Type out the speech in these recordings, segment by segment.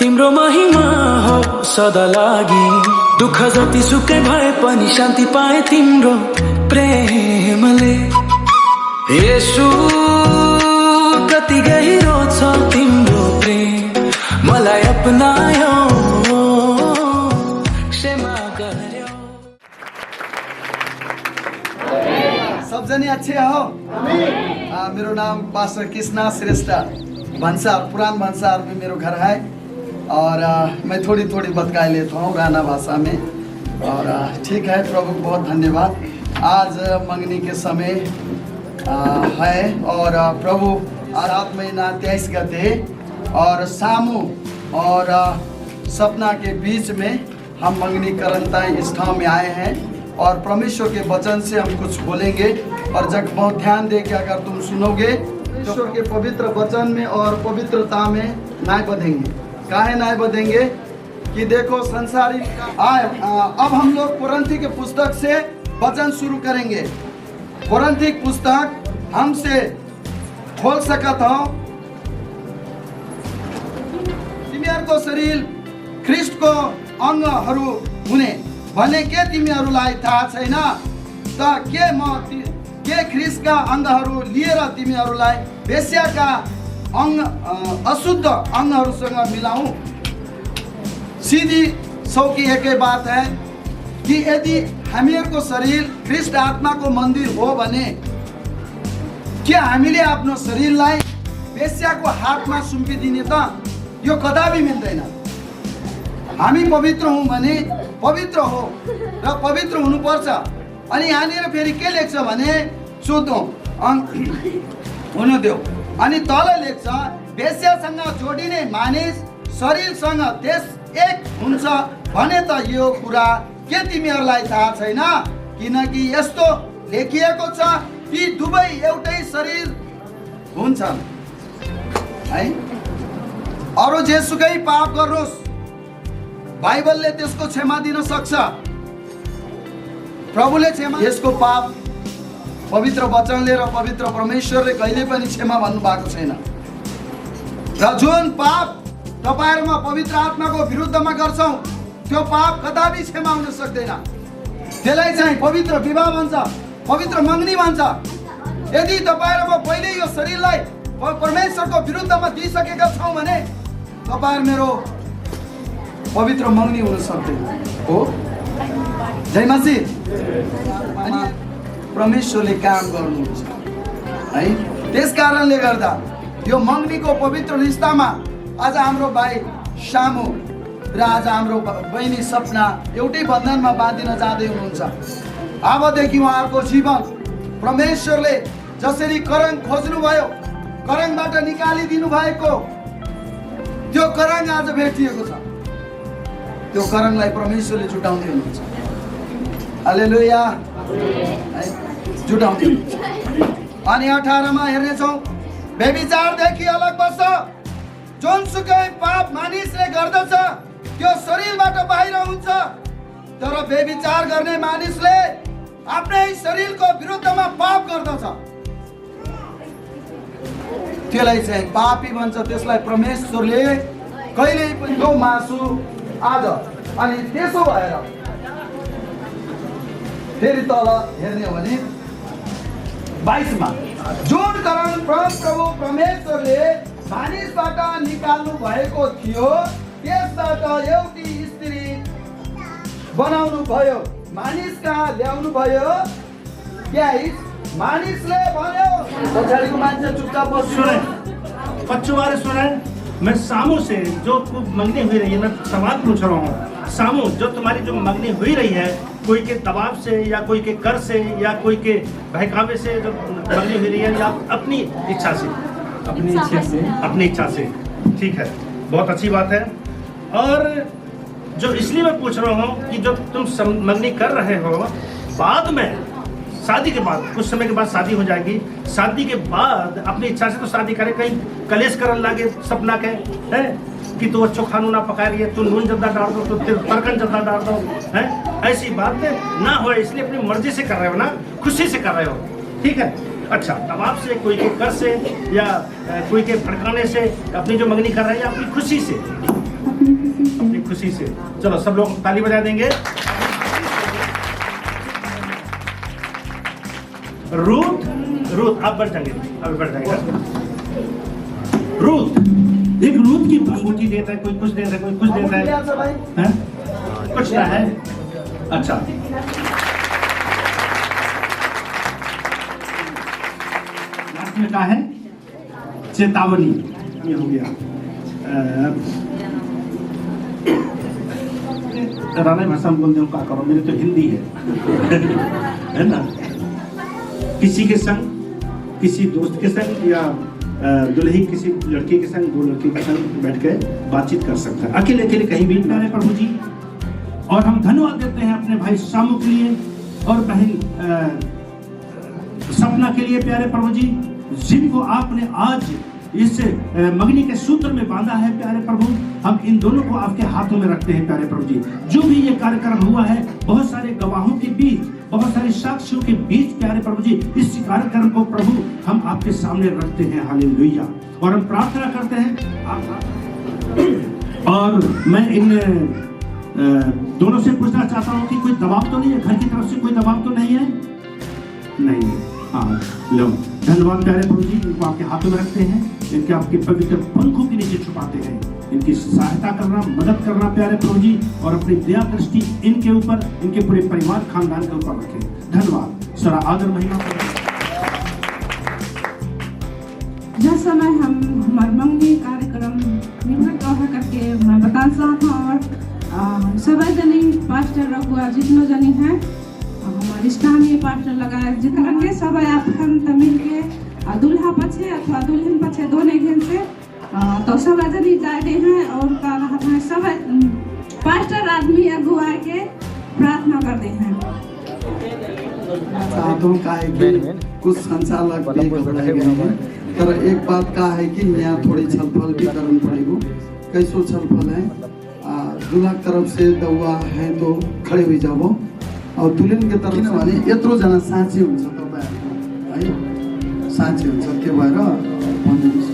तिम्रो महिमा हो सदा लागि, दुःख जति सुकै भए पनि शान्ति पाए तिम्रो प्रेमले। येशू कति गहिरो छ तिम्रो प्रेम, मलाई अपनायो, क्षमा गर्यो। सब जने अच्छे हो? मेरो नाम पास्टर कृष्णा श्रेष्ठ भंसार, पुरान भंसार में मेरो घर है और मैं थोड़ी बतका लेता हूँ राना भाषा में। और ठीक है, प्रभु को बहुत धन्यवाद। आज मंगनी के समय है और प्रभु रात महीना 23 गते और सामू और सपना के बीच में हम मंगनी करनता इस ठाव में आए हैं और परमेश्वर के वचन से हम कुछ बोलेंगे। और जब बहुत ध्यान दे के अगर तुम सुनोगे ईश्वर के पवित्र वचन में और पवित्रता में न्याय बधेंगे। काहे न्याय बधेंगे कि देखो संसारिक अब हम लोग कोरिन्थी के पुस्तक से वचन शुरू करेंगे। कोरिन्थी पुस्तक हमसे खोल सकत हो। तिमीहरूको शरीर ख्रिस्टको अङ्गहरू हुने भने के तिमीहरूलाई थाहा छैन त? के ख्रिस्टका अङ्गहरू लिएर तिमीहरूलाई वेश्याका अशुद्ध अङ्गहरूसँग मिलाऊं? सीधी सौकी एकै बात है कि यदि हामीहरूको शरीर ख्रिस्ट आत्माको मन्दिर हो भने के हामीले आफ्नो शरीरलाई वेश्याको हातमा सुम्पिदिने त? यो कदापि मिल्दैन। हामी पवित्र हौँ भने पवित्र हो र पवित्र हुनुपर्छ। अनि यहाँनिर फेरि के लेख्छ भने सोधौँ हुनु देऊ। अनि तल लेख्छ वेश्यासँग जोडिने मानिस शरीरसँग त्यस एक हुन्छ भने त यो कुरा के तिमीहरूलाई थाहा छैन? किनकि यस्तो लेखिएको छ कि दुवै एउटै शरीर हुन्छन् है। अरू जेसुकै पाप गर्नुहोस्, बाइबलले त्यसको क्षमा दिन सक्छ। प्रभुले क्षमा, यसको पाप पवित्र वचनले र पवित्र परमेश्वरले कहिले पनि क्षमा भन्नु भएको छैन। र जुन पाप तपाईहरुमा पवित्र आत्माको विरुद्धमा गर्छौं त्यो पाप कदापि क्षमा हुन सक्दैन। त्यसलाई चाहिँ पवित्र विवाह भन्छ, पवित्र मङ्गनी भन्छ। यदि तपाईहरुमा पहिले यो शरीरलाई परमेश्वरको विरुद्धमा दिइसकेका छौं भने तपाईहरु मेरो पवित्र मङ्गनी हुन सक्दैन हो। जय मसीह। अनि परमेश्वरले काम गर्नुहुन्छ है। त्यस कारणले गर्दा यो मङ्गनीको पवित्र रिश्तामा आज हाम्रो भाइ सामु र आज हाम्रो बहिनी सपना एउटै बन्धनमा बाँधिन जाँदै हुनुहुन्छ। अबदेखि उहाँहरूको जीवन परमेश्वरले जसरी करङ खोज्नुभयो, करङबाट निकालिदिनु भएको त्यो करङ आज भेटिएको छ। त्यो करङलाई परमेश्वरले जुटाउँदै हुनुहुन्छ। हालेलुया, जुटाउँदै हुनुहुन्छ। अनि 18 मा हेर्नेछौँ, व्यभिचारदेखि अलग बस। जुनसुकै पाप मानिसले गर्दछ त्यो शरीरबाट बाहिर हुन्छ, तर व्यभिचार गर्ने मानिसले आफ्नै शरीरको विरुद्धमा पाप गर्दछ। त्यसलाई चाहिँ पापी भन्छ। त्यसलाई परमेश्वरले कहिल्यै पनि यो मासु आज अनि त्यसो भएर फेरि तल हेर्ने हो भने 22 मा जुन कारण प्रभु परमेश्वरले मानिसबाट निकाल्नु भएको थियो त्यसबाट एउटी स्त्री बनाउनु भयो, मानिस कहाँ ल्याउनु भयो? 22 मानिसले भन्यो। पछाडिको मान्छे चुपचाप सुने, पछुआरे सुने। मैं सामू से जो मंगनी हुई रही है, मैं सवाल पूछ रहा हूँ। सामू, जो तुम्हारी जो मंगनी हुई रही है, कोई के दबाव से या कोई के कर से या कोई के बहकावे से जो मंगनी हुई रही है, या अपनी इच्छा से? अपनी इच्छा से। ठीक है, बहुत अच्छी बात है। और जो इसलिए मैं पूछ रहा हूँ कि जो तुम मंगनी कर रहे हो, बाद में शादी के बाद कुछ समय के बाद शादी हो जाएगी, शादी के बाद अपनी इच्छा से तो शादी करे, कहीं कलेश करने लगे सपना के है कि तू अच्छो खानू ना पका रही है, तू नून ज़्यादा डाल दो, तो तरकन ज़्यादा डाल दो, है ऐसी बात ना हो। इसलिए अपनी मर्जी से कर रहे हो ना, खुशी से कर रहे हो। ठीक है, अच्छा, दबाव से, कोई के कर से या कोई के भड़काने से अपनी जो मंगनी कर रहे हैं, अपनी खुशी से अपनी खुशी से। अपनी खुशी से। चलो सब लोग ताली बजा देंगे। रूथ आप बढ़ जाएंगे, अब बढ़ जाएगा। एक रूथ की अंगूठी देता है, कोई कुछ देता है, कोई कुछ देता है, हैं? कुछ ना है। अच्छा, लास्ट में क्या है? चेतावनी। ये हो गया। राना भाषा में बोलते हो, क्या करो, मेरे तो हिंदी है ना। किसी के संग, किसी दोस्त के संग या दुल्ही किसी लड़के के संग, दो लड़के के संग बैठ के बातचीत कर सकता है, अकेले अकेले कहीं भी। प्यारे प्रभु जी, और हम धन्यवाद देते हैं अपने भाई सामू के लिए और बहन सपना के लिए। प्यारे प्रभु जी, जिनको आपने आज इस मगनी के सूत्र में बांधा है, प्यारे प्रभु, हम इन दोनों को आपके हाथों में रखते हैं। प्यारे प्रभु जी, जो भी ये कार्यक्रम हुआ है, बहुत सारे गवाहों के बीच, बहुत सारे साक्षियों के बीच, प्यारे प्रभु जी, इस कार्यक्रम को प्रभु हम आपके सामने रखते हैं। हालेलुया। और हम प्रार्थना करते हैं और मैं इन दोनों से पूछना चाहता हूं कि कोई दबाव तो नहीं है, घर की तरफ से कोई दबाव तो नहीं है? नहीं। हाँ, लो, धन्यवाद प्यारे प्रभु जी, इनको आपके हाथों में रखते हैं, इनके आपके पवित्र पंखों के नीचे छुपाते हैं, इनकी सहायता करना, मदद करना प्यारे प्रभु जी, और अपनी दया दृष्टि इनके ऊपर, इनके पूरे परिवार खानदान के ऊपर रखें। धन्यवाद, सारा आदर महिमा। जिस समय हम हमारे मंगनी कार्यक्रम निभृत रह करके मैं बता चाहता हूँ, और सभी जनी पास्टर रघुआ जितनो जनी हैं, हमारे स्थानीय पास्टर लगाए जितना के सब आप मिल के दूल्हा पछे अथवा दुल्हन पछे दोनों घेन से तो सब जनी जाते हैं और का रहते हैं, सब पास्टर आदमी अगुआ के प्रार्थना करते हैं। साधु का है कि कुछ संचालक भी बनाए गए हैं, पर एक बात का है कि यहाँ थोड़ी छलफल भी करनी पड़ेगी। कैसो छलफल है, दूल्हा तरफ से दौआ है तो खड़े हुई जाओ, और दुल्हन के तरफ से यत्रो जना साँची हुन्छ तपाईहरुको है, साँची हुन्छ, त्यो भएर भन्दिनुहोस्।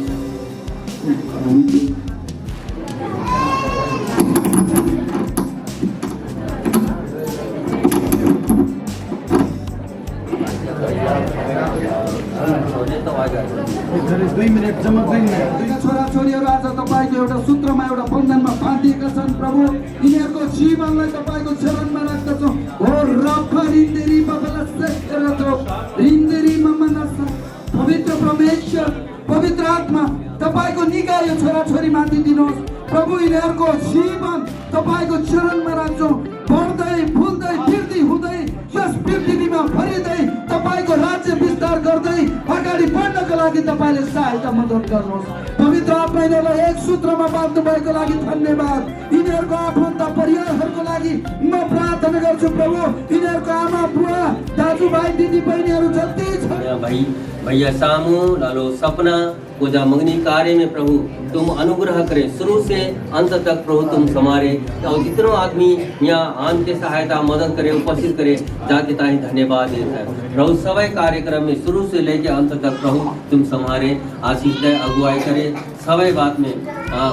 2 मिनट जम्मा 2 मिनट। छोराछोरीहरू आज तपाईँको एउटा सूत्रमा, एउटा बन्धनमा बाँधिएका छन् प्रभु। यिनीहरूको जीवनलाई तपाईँको चरणमा राख्दछौँ। हो रफ रिन्देरी बाबाला सेक्टरतो रिन्देरी ममनासा, पवित्र परमेश्वर, पवित्र आत्मा तपाईँको निगाह यो छोराछोरी माथि दिनुहोस् प्रभु। यिनीहरूको जीवन तपाईँको चरणमा राख्छौँ। बढ्दै फुल्दै वृद्धि हुँदै यस पृथ्वीमा फरिँदै तपाईँको राज्य विस्तार गर्दै अगाडि बढ्नको लागि तपाईँले सहायता मद्दत गर्नुहोस्। पवित्र आत्मा यिनीहरूलाई एक सूत्रमा बाँध्नु भएको लागि धन्यवाद। यिनीहरूको आफन्त परिवारहरूको लागि म प्रार्थना गर्छु प्रभु। यिनीहरूको आमा बुवा दाजुभाइ दिदी बहिनीहरू जति छन्, भाई भैया सामू लालो सपना पूजा मंगनी कार्य में प्रभु तुम अनुग्रह करें, शुरू से अंत तक प्रभु तुम समारे, और जितनों आदमी यहाँ आन के सहायता मदद करे, उपस्थित करे, जाके ताही धन्यवाद देता है प्रभु। सभी कार्यक्रम में शुरू से लेके अंत तक प्रभु तुम समारे, आशीष दे, अगुवाई करे, सभी बात में,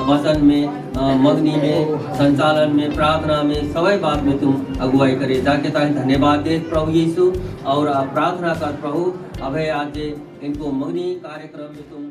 वचन में, मंगनी में, संचालन में, प्रार्थना में, सभी बात में तुम अगुवाई करे, जाके ताही धन्यवाद दे प्रभु यीशु। और प्रार्थना कर प्रभु अभय आज इनको मंगनी कार्यक्रम में तुम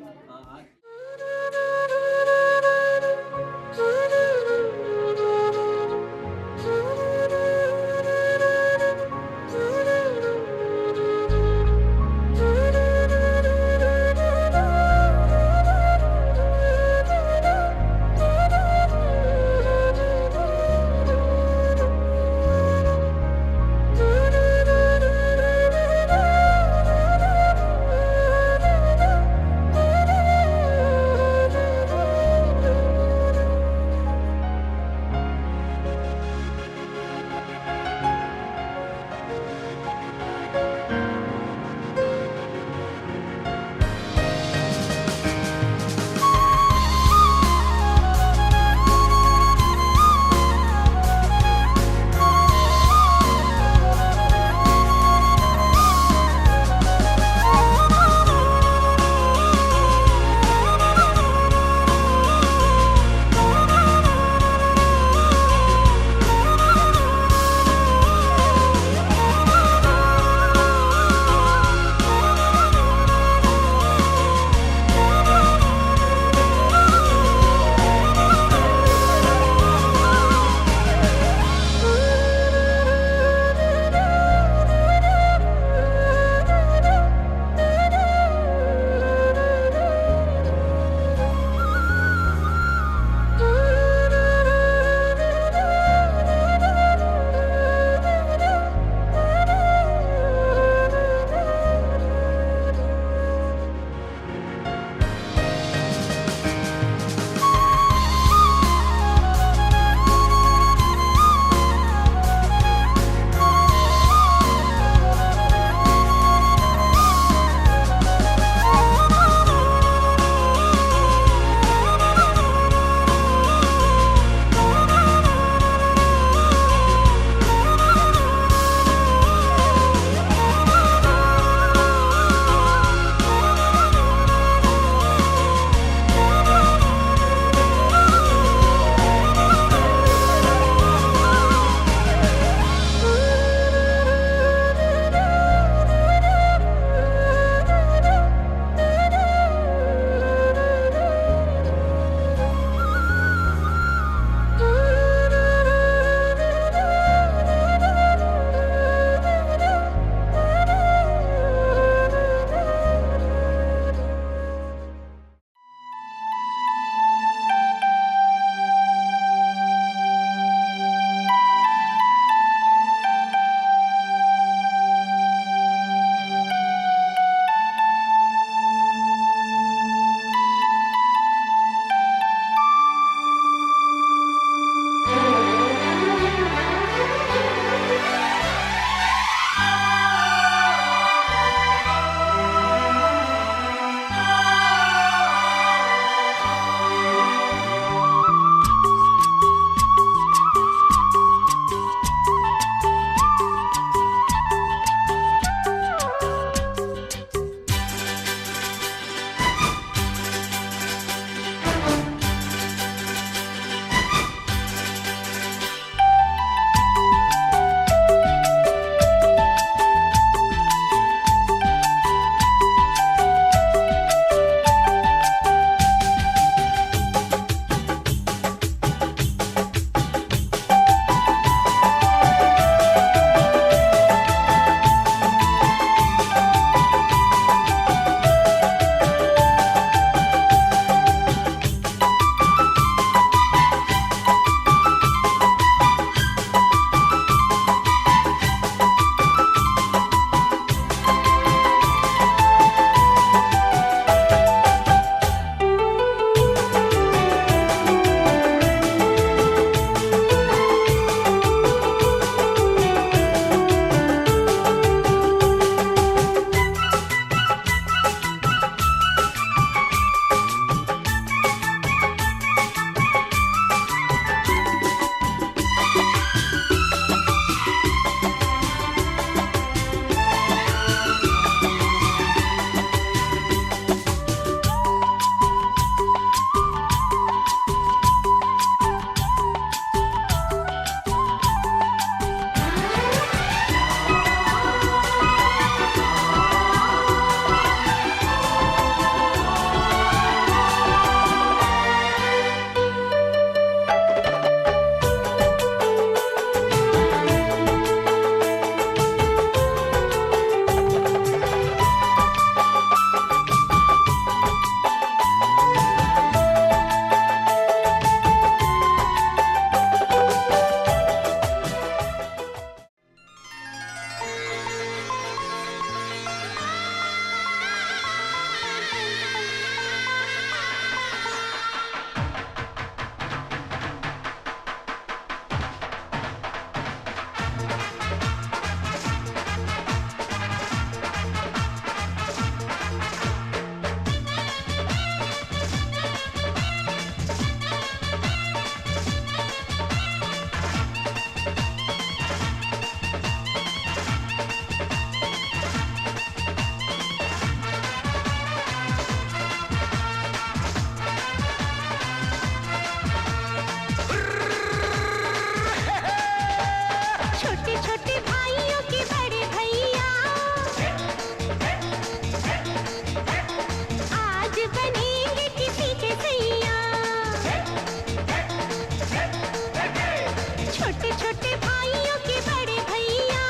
छोटे छोटे भाइयों के बड़े भैया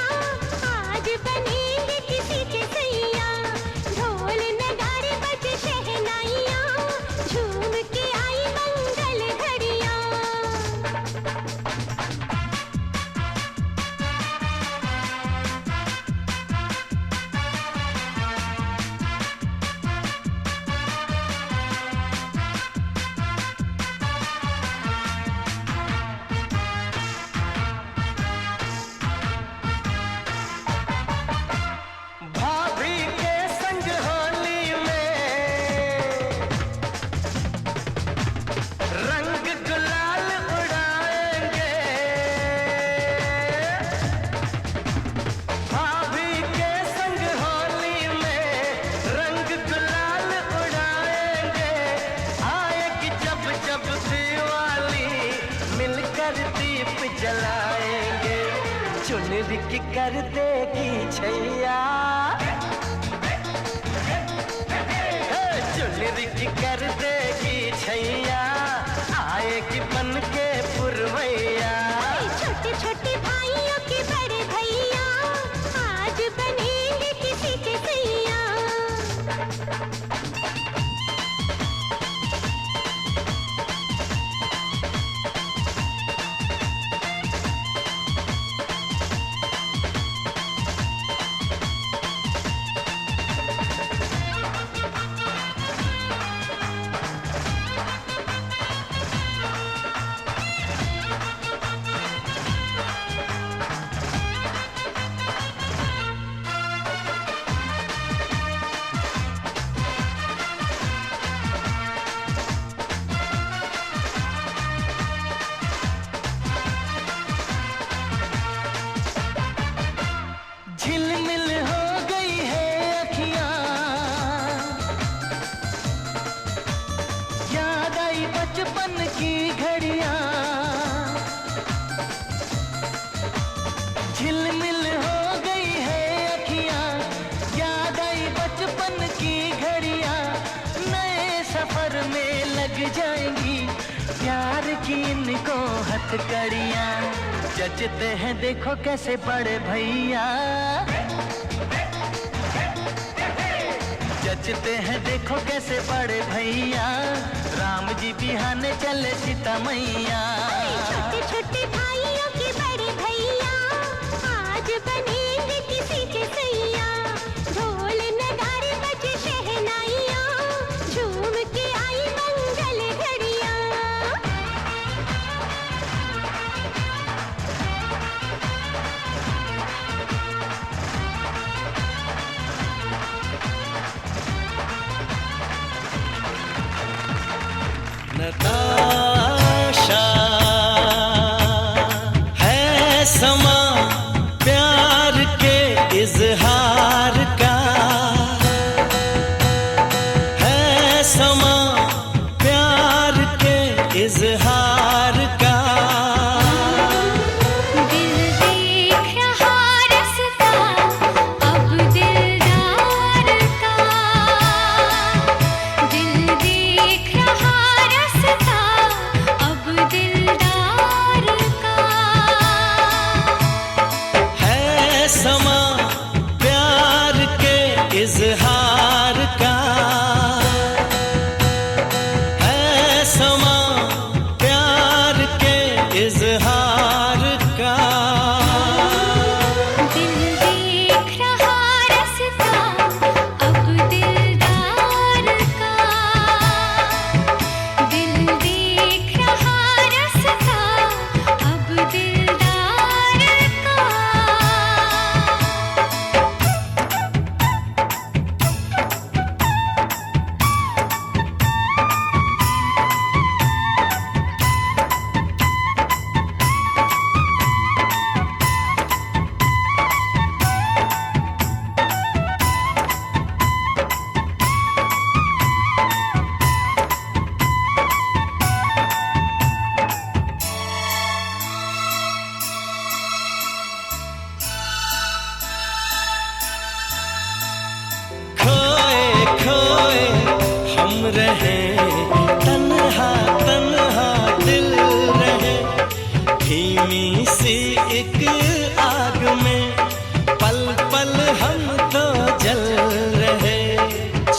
आज बनेंगे किसी के सैया। ढोल नगाड़े बजे शहनाइयाँ झूम के आई मंगल घड़ियाँ। भाभी के संग होली में रंग गुलाल उड़ाएंगे। भाभी के संग होली में रंग गुलाल उड़ाएंगे। आएगी जब जब दिवाली मिलकर दीप जलाएंगे। चुनरी की कर देगी छैया, चुनरी की कर देगी छैया। आएगी बन के पुरवैया। छोटे छोटे भाइयों के बड़े भैया आज बनेंगे किसी के सैया। झिलमिल हो गई है अखियां, याद आई बचपन की घड़ियां। झिलमिल हो गई है अखियां, याद आई बचपन की घड़ियां। नए सफर में लग जाएंगी प्यार की इनको हथकड़ियां। जचते हैं देखो कैसे बड़े भैया, जचते हैं देखो कैसे बड़े भैया। राम जी बिहाने चले सीता मैया। छोटे छोटे भाइयों के बड़े भैया आज बनेंगे किसी के सैया। ढोल नगाड़े बजे शहनाइयाँ झूम के आई मंगल घड़ियाँ। नताशा है समा प्यार के इजहार का, है समा प्यार के इजहार का। दिल देख रहा रास्ता अब दिलदार का। दिल देख रहा रास्ता अब दिलदार का। है समा प्यार के इजहार का, है समा प्यार के इजहार का। दिल देख रहा रास्ता अब दिलदार का। दिल देख रहा रास्ता अब दिलदार का। रहे तन्हा तन्हा दिल रहे, धीमी धीमी सी एक आग में पल पल हम तो जल रहे।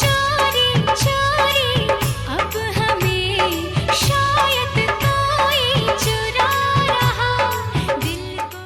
चोरी चोरी अब हमें शायद कोई चुरा रहा दिल को।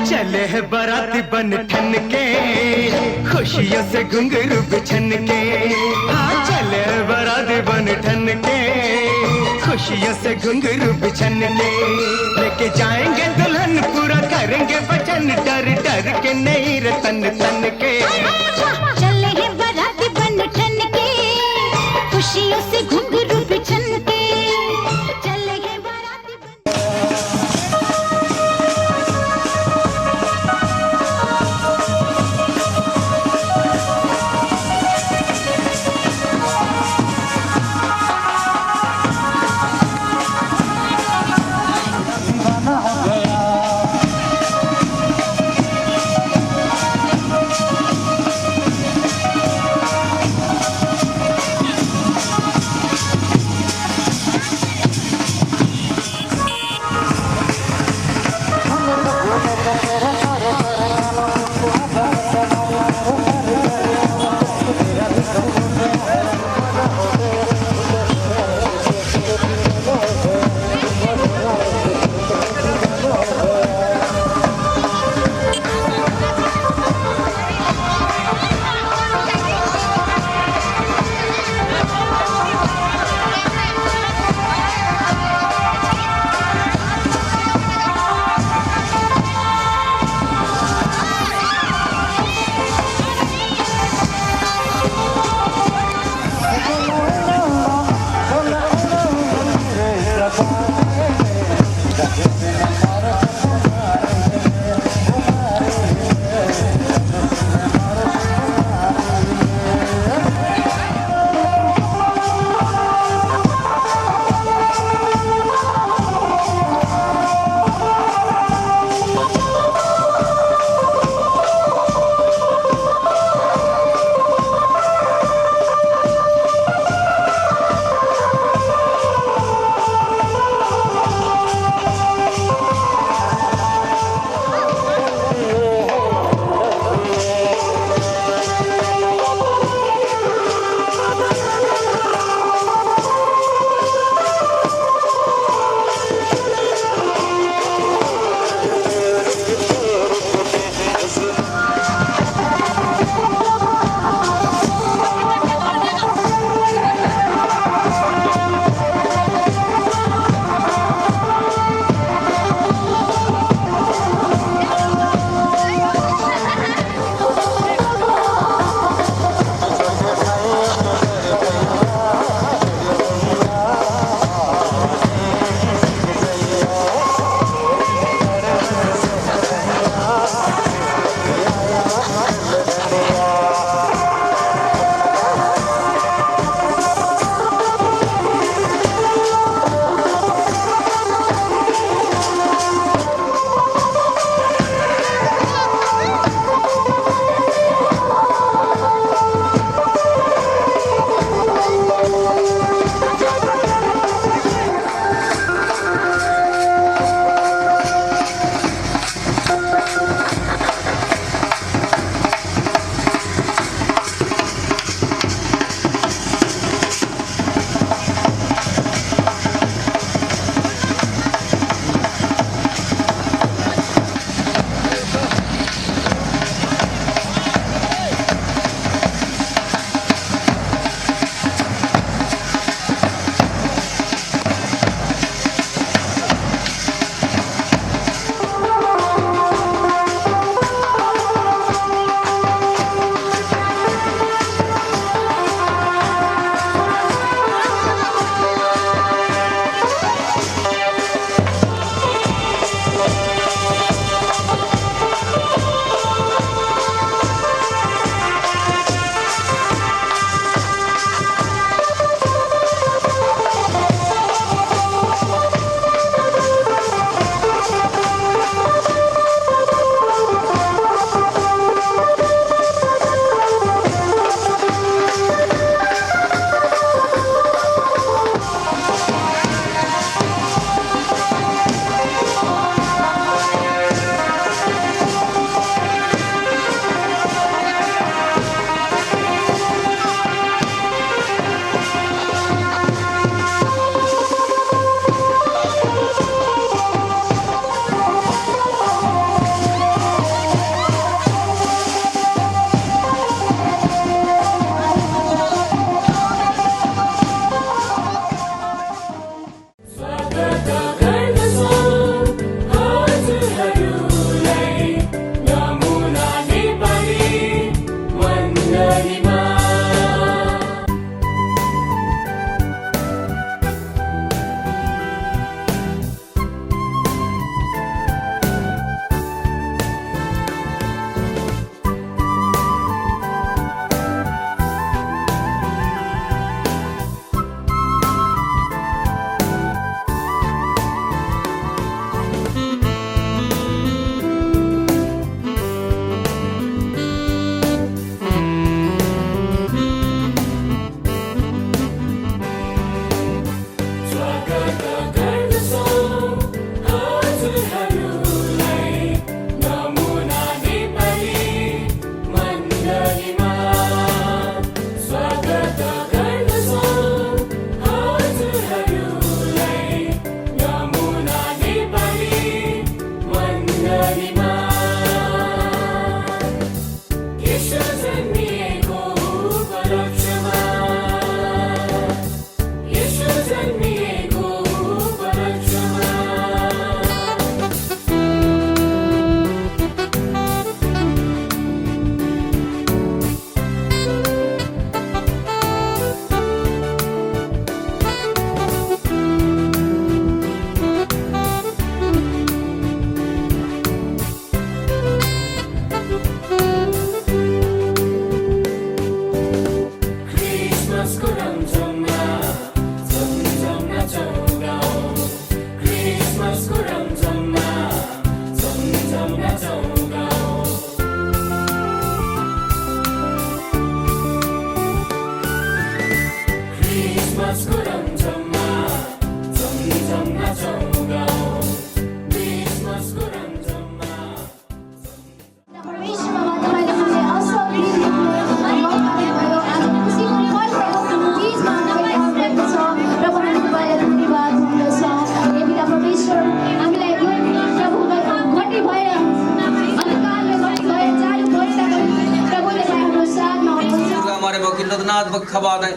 चले है बाराती बन ठन के खुशियों से घुंघरू बिछन के। हाँ चले है बाराती बन ठन के खुशियों से घुंघरू बिछन के। लेके जाएंगे दुल्हन पूरा करेंगे वचन डर डर के नहीं रे तन तन के। चले हैं बाराती बन ठन के खुशियों से घुंघरू बिछन के। चले हैं बाराती परमेश्वरमा तपाईले मलाई असल दिन देख्ने मौका दिनुभयो। आज खुसी परिवार भएको बीचमा तपाईँ आउनुभएको छ। प्रभुलाई तपाईँलाई धन्यवाद हुँदछ। हे पिता परमेश्वर, हामीलाई यो प्रभुलाई घटी भएर अन्धकारले घटी भएर चालु गरिरहेको प्रभुले हाम्रो साथमा हुनुहुन्छ। हमारे वकील रघुनाथ बख्खबाद है,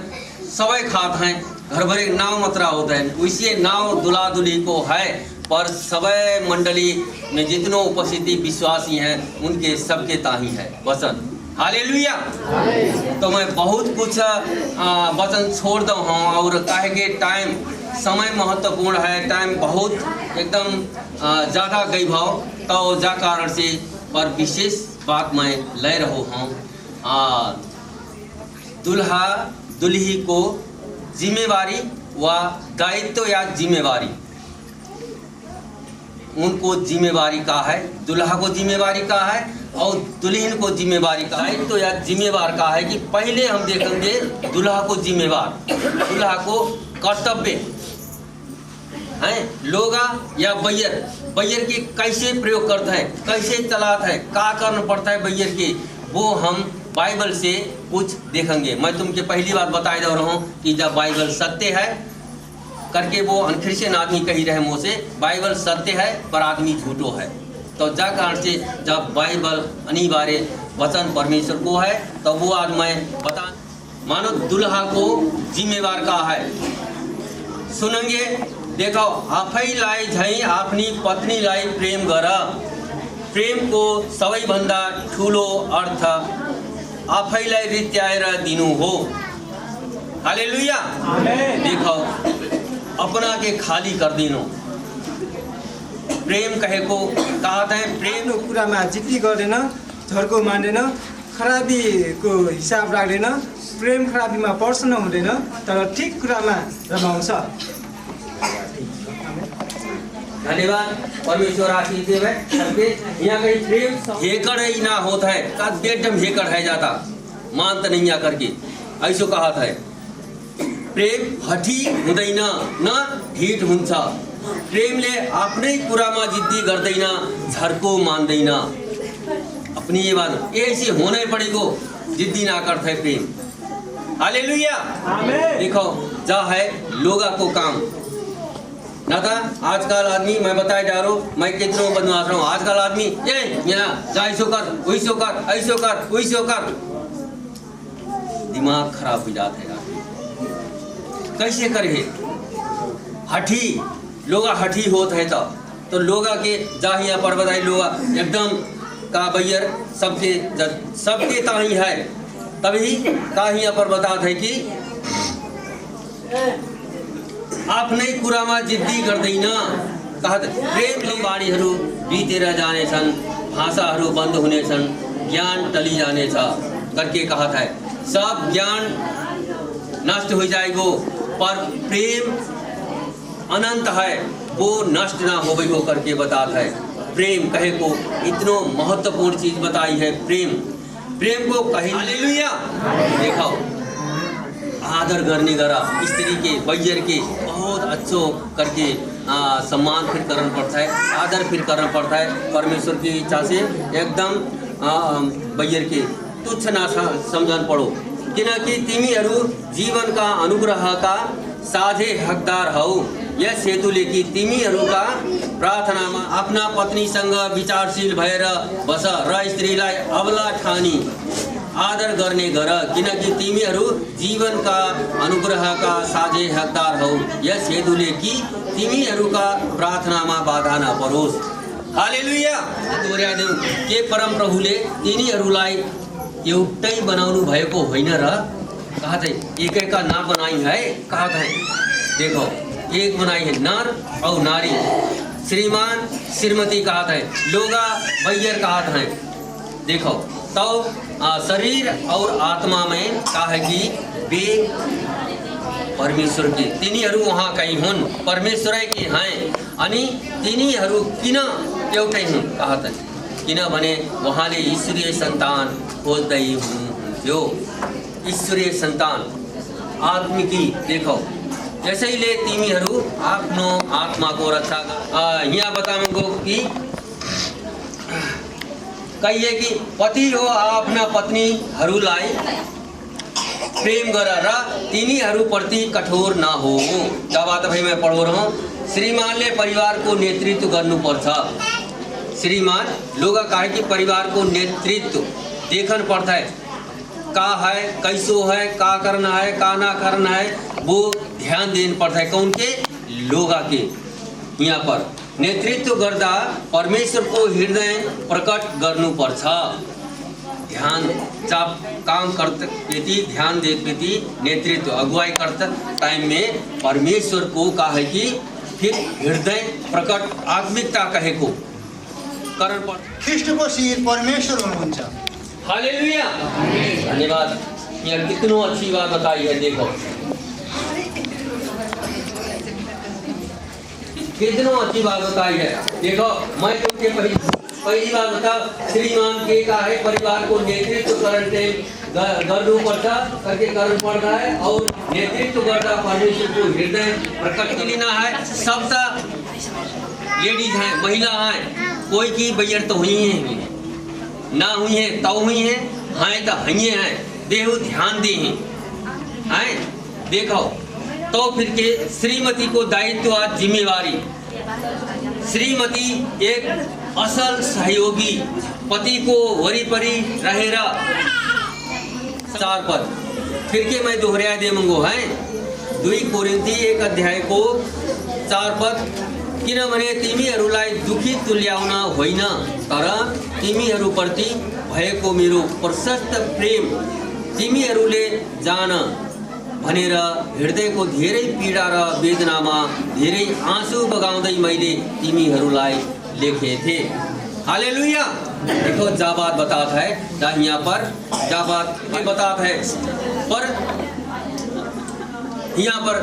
सबै खात हैं, घर भर एक नाव मतरा होता है, उसी नाव दुला दुली को है, पर सबै मंडली में जितनो उपस्थिति विश्वासी हैं उनके सबके ताही है वचन। हालेलुया। तो मैं बहुत कुछ वचन छोड़ दो हूँ और काहे के टाइम समय महत्वपूर्ण है, टाइम बहुत एकदम ज़्यादा गई भाव, तो जा कारण से पर विशेष बात मैं ले रहा हूँ। दुल्हा दुल्ही को जिम्मेवारी व दायित्व या जिम्मेवारी, उनको जिम्मेवारी का है, दुल्हा को जिम्मेवारी का है और दुल्हन को जिम्मेवारी का है। तो या जिम्मेवार का है कि पहले हम देखेंगे दुल्हा को जिम्मेवार, दुल्हा को कर्तव्य हैं, लोगा या बैयर, बैयर के कैसे प्रयोग करता है, कैसे चलाता है, क्या करना पड़ता है बैयर के, वो हम बाइबल से कुछ देखेंगे। मैं तुमके पहली बात बता दे रहा हूँ कि जब बाइबल सत्य है करके वो अनक्रिश्चियन आदमी कही रहे मुँह से, बाइबल सत्य है पर आदमी झूठो है। तो जा कारण से जब बाइबल अनिवार्य वचन परमेश्वर को है तो वो आज मैं बता, मानो दुल्हा को जिम्मेवार का है। सुनेंगे, देखो, आफैलाई झै आफ्नी पत्नीलाई प्रेम गर, प्रेम को सबैभन्दा ठुलो अर्थ आफैलाई रित्याएर दिनु हो। हालेलुया। देखो, अपना के खाली कर दिनु। प्रेम कहे को कहा था, प्रेम कुरामा जिद्दी गर्दैन, झर्को मान्दैन, खराबीको हिसाब राख्दैन, प्रेम खराबीमा पर्सन हुँदैन, तर ठिक कुरामा रमाउँछ। धन्यवाद, परमेश्वर आशीष देवे सबके। यहाँ कहीं प्रेम हेकड़ ही ना होता है, का बेटम हेकड़ है जाता, मानता नहीं आ करके ऐसो कहा था। प्रेम हठी हुँदैन न ढिट हुन्छ, प्रेमले आफ्नै कुरामा जिद्दी गर्दैन, झर्को मान्दैन। अपनी ये बात ऐसी होना पड़ेगो, जिद्दी ना करता है प्रेम। हालेलुया। देखो, जा है लोगा को काम ना था। आजकल आदमी, मैं बताया जा रहा हूँ, मैं कितनों बदमाश रहा हूँ। आजकल आदमी ये यहाँ जा ऐसो कर, वैसो कर, ऐसो कर, वैसो कर, दिमाग खराब हो जाता है। कैसे करे हठी लोगा हठी होता है तो लोगा के जाहिया पर बताई लोगा एकदम का बैयर सबके ताही है, तभी ताहिया पर बताते है कि आफ्नै कुरामा जिद्दी गर्दैन। कहत प्रेमले बाणीहरू बितेर जानेछन्, भाषाहरू बन्द हुनेछन्, ज्ञान टली जानेछ करके कहा था। सब ज्ञान नष्ट हो जाएगो पर प्रेम अनंत है, वो नष्ट ना होवेगो करके बताता है। प्रेम कहे को इतनो महत्वपूर्ण चीज बताई है। प्रेम को कहे हालेलुया। देखो, आदर करने गरा स्त्री के बैयर के बहुत अच्छो करके सम्मान फिर करना पड़ता है, आदर फिर करना पड़ता है। परमेश्वर की इच्छा से एकदम बैयर के तुच्छ ना समझन पड़ो, किनकि तिमीहरू जीवन का अनुग्रह का साझे हकदार हौ। यस हेतुले कि तिमीहरूका प्रार्थनामा आफ्ना पत्नीसँग विचारशील भएर बस र स्त्रीलाई अबला ठानी आदर गर्ने गर, किनकि तिमीहरू जीवनका अनुग्रहका साझे हकदार हौ। यस हेतुले कि तिमीहरूका प्रार्थनामा बाधा नपरोस्। हालेलुया। दोहोर्याइदेऊ के परम प्रभुले तिनीहरूलाई एउटै बनाउनु भएको होइन र कहा था एक का ना बनाई है, कहा था। देखो, एक बनाई है नर और नारी, श्रीमान श्रीमती कहा था, लोगा बैयर कहा था। देखो, तो शरीर और आत्मा में कहा है कि वे परमेश्वर के तिनीहरू वहाँ कहीं हुन्, परमेश्वर के हैं, अनि तिनीहरू किन एउटै हुन् कहा था, किनभने उहाँले ईश्वरीय सन्तान खोज्दै हुनुहुन्थ्यो। ईश्वरीय संतान आत्मिकी, देखो यसैले तिमीहरू आफ्नो आत्माको रक्षा गर। यहाँ बताउनुको कि कहिए कि पति हो आफ्ना पत्नीहरूलाई प्रेम गर र तिनीहरूप्रति कठोर न हो। जब बात भाई मैं पढ़ रहा हूँ, श्रीमानले परिवारको नेतृत्व गर्नुपर्छ। श्रीमान लोग कहे कि परिवार को नेतृत्व देखना पड़ता है, का है कैसो है, का करना है का ना करना है, वो ध्यान देना पड़ता है। कौन के? लोग के। यहाँ पर नेतृत्व गर्दा परमेश्वर को हृदय प्रकट गर्नुपर्छ। ध्यान जब काम करते पेती ध्यान दे पेती नेतृत्व अगुवाई करते टाइम में परमेश्वर को कहा है कि फिर हृदय प्रकट आत्मिकता कहे को करण पर ख्रिस्टको शिर परमेश्वर हुनुहुन्छ। हालेलुया, धन्यवाद। यहाँ कितनो अच्छी बात बताई है, देखो कितनो अच्छी बात बताई है। देखो मैं तुमके पहली बात बता, श्रीमान के का है परिवार को नेतृत्व करने करके करण पड़ता है और नेतृत्व करता परमेश्वर को हृदय प्रकट के लेना है। सब लेडीज हैं, महिला हैं, कोई की बैर तो हुई है ना हुई है तो हुई है तो हइए हैं, बेहू ध्यान दे हैं। देखो तो फिर के श्रीमती को दायित्व और जिम्मेवारी। श्रीमती एक असल सहयोगी पति को वरीपरी रहेर 4 पद फिर के मैं दोहराया दे मंगो है 2 कोरिन्थी 1 अध्याय को 4 पद। किनभने तिमीहरूलाई दुखित तुल्याउन होइन, तर तिमीहरूप्रति भएको मेरो प्रशस्त प्रेम तिमीहरूले जान भनेर हृदयको धेरै पीडा र वेदनामा धेरै आँसु बगाउँदै मैले तिमीहरूलाई लेखे थे। हालेलुया। देखो जाबात बताता है, यहाँ पर जाबात बताता है, पर यहाँ पर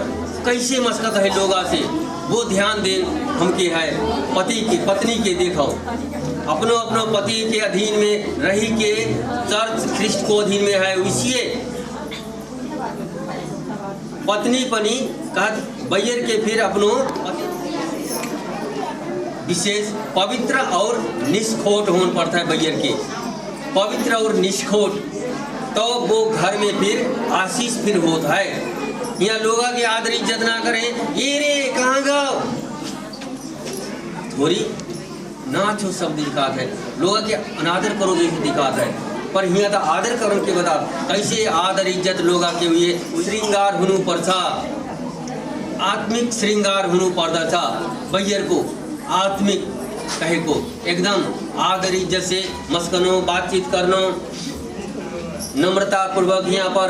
कैसे मस्कत है लोगा से वो ध्यान दें हम के है। पति की पत्नी के देखो अपनो अपनो पति के अधीन में रही के चर्च ख्रिस्ट को अधीन में है, इसलिए पत्नी पनी कहा बैर के फिर अपनो विशेष पवित्र और निष्खोट होना पड़ता है। बैर के पवित्र और निष्खोट तो वो घर में फिर आशीष फिर होता है। यहाँ लोग की आदर इज्जत ना करें, ये रे कहाँ गाओ थोड़ी नाचो शब्द दिखाता है, लोग के अनादर करो जैसे दिखाता है। पर यहाँ तो आदर करो के बता कैसे आदर इज्जत लोग के हुए श्रृंगार हुनु पर्छ, आत्मिक श्रृंगार हुनु पर्दछ। बैर को आत्मिक कहे को एकदम आदर इज्जत से मस्कनो बातचीत करनो नम्रता पूर्वक। यहाँ पर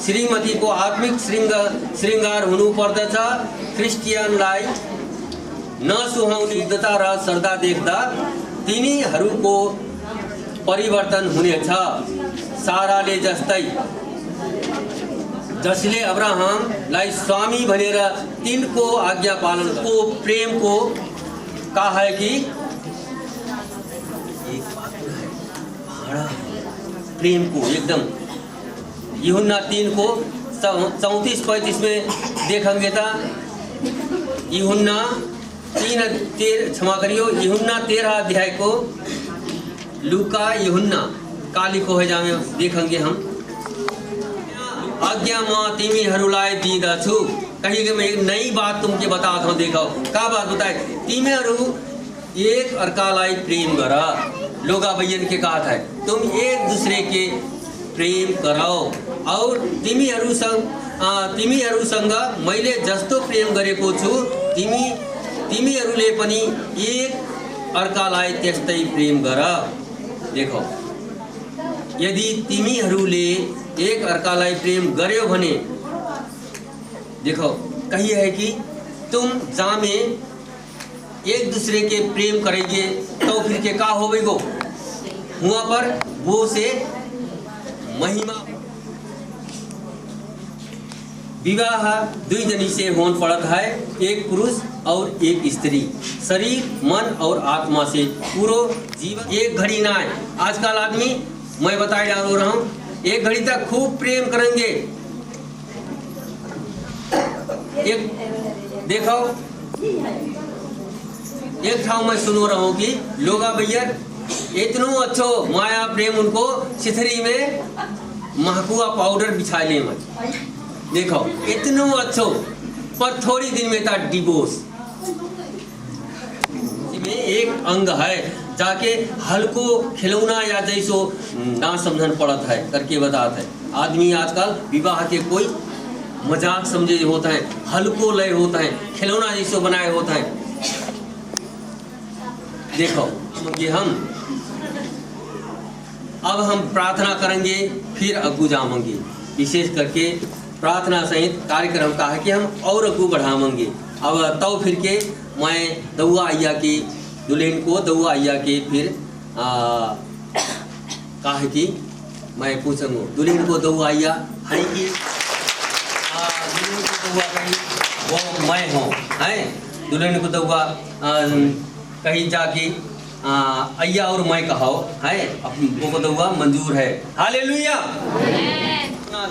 श्रीमती को आत्मिक श्रृंगार हुनु पर्दछ। क्रिस्चियनलाई नसुहाउने शुद्धता र श्रद्धा देख्दा तिनीहरूको परिवर्तन हुनेछ। साराले जस्तै जसले अब्राहमलाई स्वामी भनेर तिनको आज्ञा पालन को प्रेम को कहा है कि प्रेम को एकदम यूहन्ना 3 को 34-35 में देखेंगे था। यूहन्ना 3 क्षमा करियो, यूहन्ना 13 अध्याय को लूका यूहन्ना काली को है जामे देखेंगे हम। आज्ञा म तिमीहरूलाई दिँदछु। कहीं कि मैं एक नई बात तुमके बताता हूँ। देखो का बात बताए, तिमीहरू एक अर्कालाई प्रेम गर। लोगा बैन के कहा था तुम एक दूसरे के प्रेम कराओ और तिमीहरूसँग मैले जस्तो प्रेम गरेको छु तिमीहरूले पनि एक अर्कालाई त्यस्तै प्रेम गर। देखो यदि तिमीहरूले एक अर्कालाई प्रेम गर्यो भने देखो कही है कि तुम जामे एक दूसरे के प्रेम करेंगे तो फिर के का होवेगो वहाँ पर वो से महिमा। विवाह 2 जनी से होन पड़ता है, एक पुरुष और एक स्त्री, शरीर मन और आत्मा से पूरा जीवन। एक घड़ी ना है आजकल आदमी मैं बताए डाल रहा हूँ, एक घड़ी तक खूब प्रेम करेंगे एक देखो एक ठाव मैं सुनो रहा हूँ कि लोगा भैया इतनो अच्छो माया प्रेम उनको चिथरी में महकुआ पाउडर बिछा ले मत। देखो इतनो अच्छो पर थोड़ी दिन में था डिवोर्स। में एक अंग है जाके हल्को खिलौना या जैसो ना समझन पड़त है करके बताते है। आदमी आजकल विवाह के कोई मजाक समझे होता है, हल्को लय होता है, खिलौना जैसो बनाए होता है। देखो ये हम प्रार्थना करेंगे फिर अग्गू जामेंगे। विशेष करके प्रार्थना सहित कार्यक्रम का है कि हम और अग्गू बढ़ावेंगे। अब तो फिर के मैं दउआ आइया की दुल्हन को दउआ आइया के फिर कहा कि मैं पूछूंगा दुल्हन को दउआ आइया है कि दुल्हन को दउआ कहीं वो मैं हूँ है। दुल्हन को दउआ कहीं जाके अय्या और मैं कहो है वो दउआ मंजूर है। हालेलुया।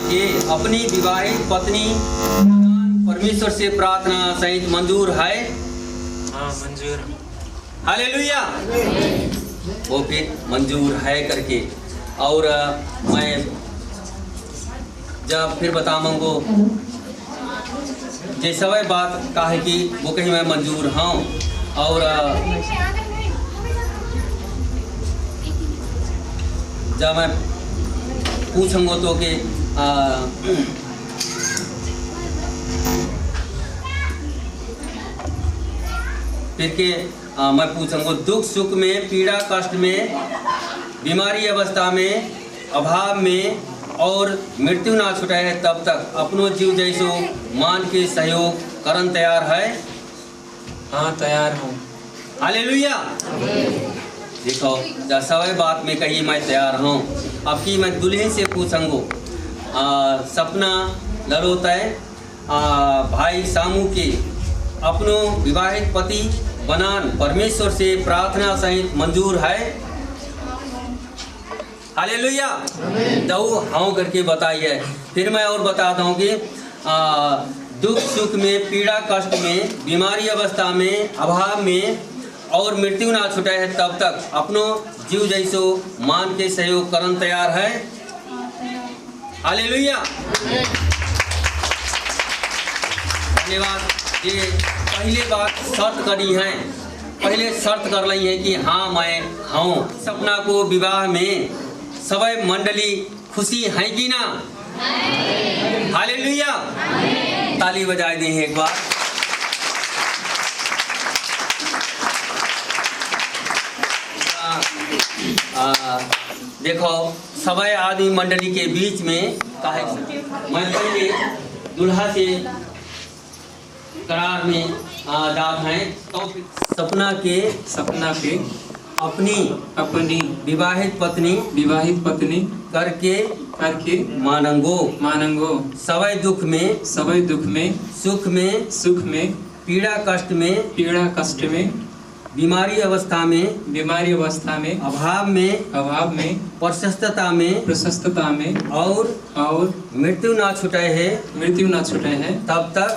के अपनी विवाहित पत्नी परमेश्वर से प्रार्थना सहित मंजूर है। हाँ मंजूर। हालेलुया। वो फिर मंजूर है करके और मैं जब फिर बताऊंगा ये सब बात का है कि वो कहीं मैं मंजूर हूँ और जब मैं पूछूंगा तो कि फिर के मैं पूछूंगा दुख सुख में पीड़ा कष्ट में बीमारी अवस्था में अभाव में और मृत्यु ना छुटाए है तब तक अपनो जीव जैसो मान के सहयोग करन तैयार है। हाँ तैयार हूँ। हालेलुया। देखो जब सभी बात में कही मैं तैयार हूँ। अब की मैं दुल्हन से पूछूंगा सपना ललोतय भाई सामू के अपनो विवाहित पति बनान परमेश्वर से प्रार्थना सहित मंजूर है। हालेलुया। दऊ हाँ करके बताइए। फिर मैं और बताता हूँ कि दुख सुख में पीड़ा कष्ट में बीमारी अवस्था में अभाव में और मृत्यु ना छुटे है तब तक अपनो जीव जैसो मान के सहयोग करन तैयार है। हालेलुया। धन्यवाद। ये पहले बात शर्त करी है, पहले शर्त कर ली है कि हाँ मैं हूँ। सपना को विवाह में सभी मंडली खुशी है कि ना? हालेलुया। ताली बजाए दें एक बार। देखो सभी आदमी मंडली के बीच में काहे मैं पहले दुल्हा से करार में जात हैं तो सपना के अपनी विवाहित पत्नी करके मानंगो सवै दुख में सुख में पीड़ा कष्ट में बीमारी अवस्था में अभाव में प्रशस्तता में और मृत्यु ना छुटे है तब तक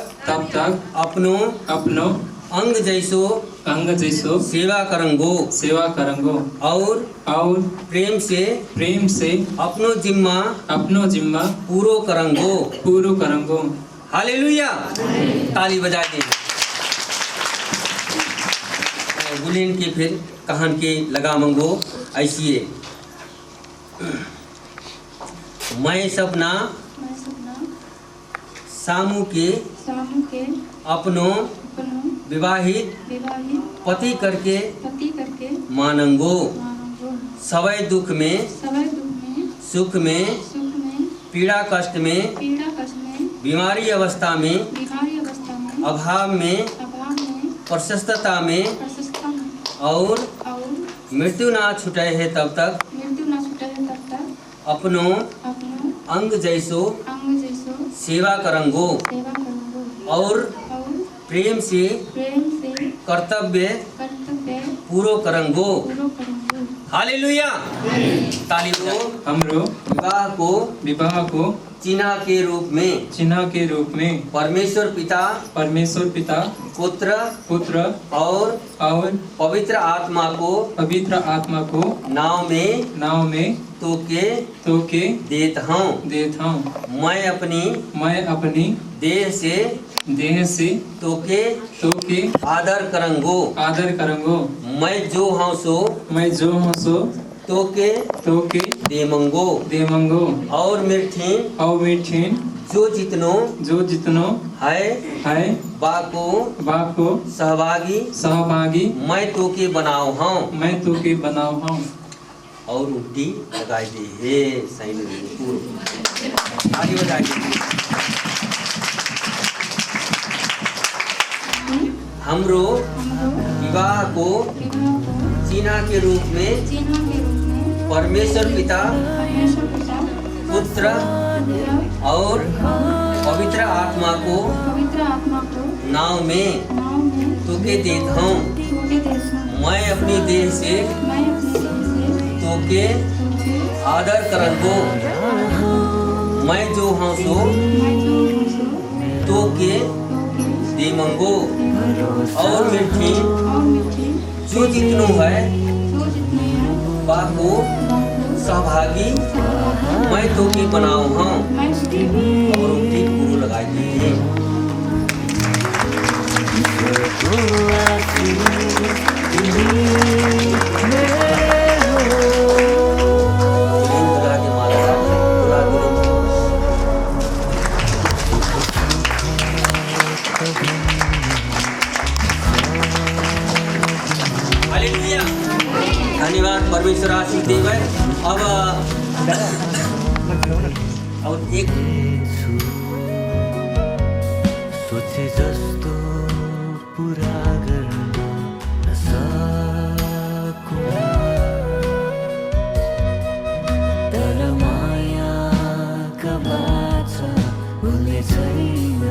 अपनो अंग जैसो सेवा करंगो और प्रेम से अपनो जिम्मा पूरो करंगो। हालेलुया। ताली बजाए दें। दुल्हन की फिर कहन के लगा मंगो ऐसी मैं सपना सामू के अपनो विवाहित पति करके मानंगो सवै दुख में सुख में पीड़ा कष्ट में बीमारी अवस्था में अभाव में प्रशस्तता में और मृत्यु ना छुटे है तब तक अपनो अंग जैसो सेवा करंगो और प्रेम से कर्तव्य पूरो करंगो। हालेलुया। ताली दो। हाम्रो विवाह को चिन्ह के रूप में परमेश्वर पिता पुत्र और पवित्र आत्मा को नाम में तोके देता हूँ। मैं अपनी देह से तोके आदर करंगो। मैं जो हूँ सो तोके दे मंगो। और मिठीन जो जितनो है बाको सहभागी मैं तोके बनाओ हूँ। और उल्टी लगाई दे हे सही पूर्व आगे बताइए। हमरो विवाह को चिन्ह के रूप में परमेश्वर पिता पुत्र और पवित्र आत्मा को नाम में तोके देता हूँ। मैं अपनी देह से तोके आदर करंगो। मैं जो हूँ सो तोके दे मंगो। और मिठीन जो जितनो है बाको सहभागी मैं तोके बनाओ हूँ। और उनकी पूर्व लगाई दी धन्यवाद। परमेश्वर आशीष देवे। अब और एक सोचे जस्तो पुरा गर्न नसकु तर मायाका बाचा भुल्ने छैन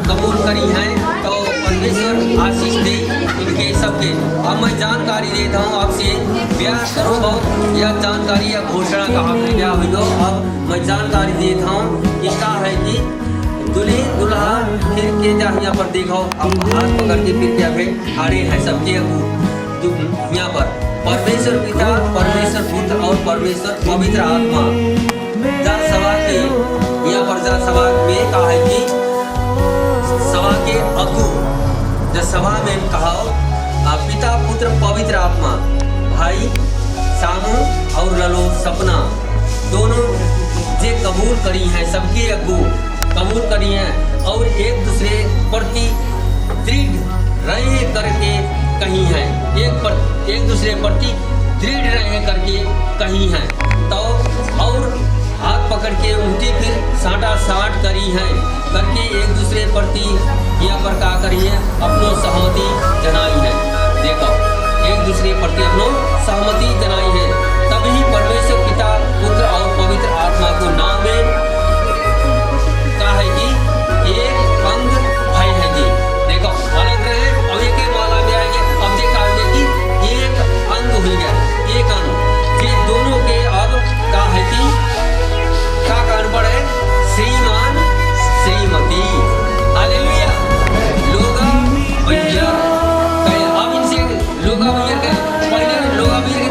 कबूल करी है तो परमेश्वर आशीष दे इनके सबके। अब मैं जानकारी देता हूँ आपसे ब्याह करो यह जानकारी या घोषणा का आपने ब्याह हुई हो। अब मैं जानकारी देता हूँ कि क्या है कि दुल्हन दुल्हा फिर के जा यहाँ पर देखो अब हाथ पकड़ के फिर क्या खड़े हैं सबके यहाँ पर परमेश्वर पिता परमेश्वर पुत्र और परमेश्वर पवित्र आत्मा। जब सभा के यहाँ पर जब सभा में कहा है कि सभा के अगु जब सभा में कहा पिता पुत्र पवित्र आत्मा भाई सामू और ललो सपना दोनों जे कबूल करी हैं सबके अगु कबूल करी हैं और एक दूसरे प्रति दृढ़ रहे करके कहीं हैं एक दूसरे प्रति दृढ़ रहे करके कहीं हैं तो और हाथ पकड़ के उल्टी फिर साटा साट करी हैं करके एक दूसरे प्रति यहाँ पर क्या करी है अपनो सहमति जनाई है। देखो एक दूसरे प्रति अपनो सहमति जनाई है तभी परमेश्वर पिता पुत्र और पवित्र आत्मा को नाम में कहा है कि एक अंग भाई है जी। देखो अलग रहे अब एक माला में आएंगे अब देखा कि एक अंग हो गया एक अंग ये दोनों के अब कहा है कि क्या कारण पड़े श्रीमान श्रीमती। हालेलुया। लोगा भैया अब इनसे लोगा भैया पहले लोगा भैया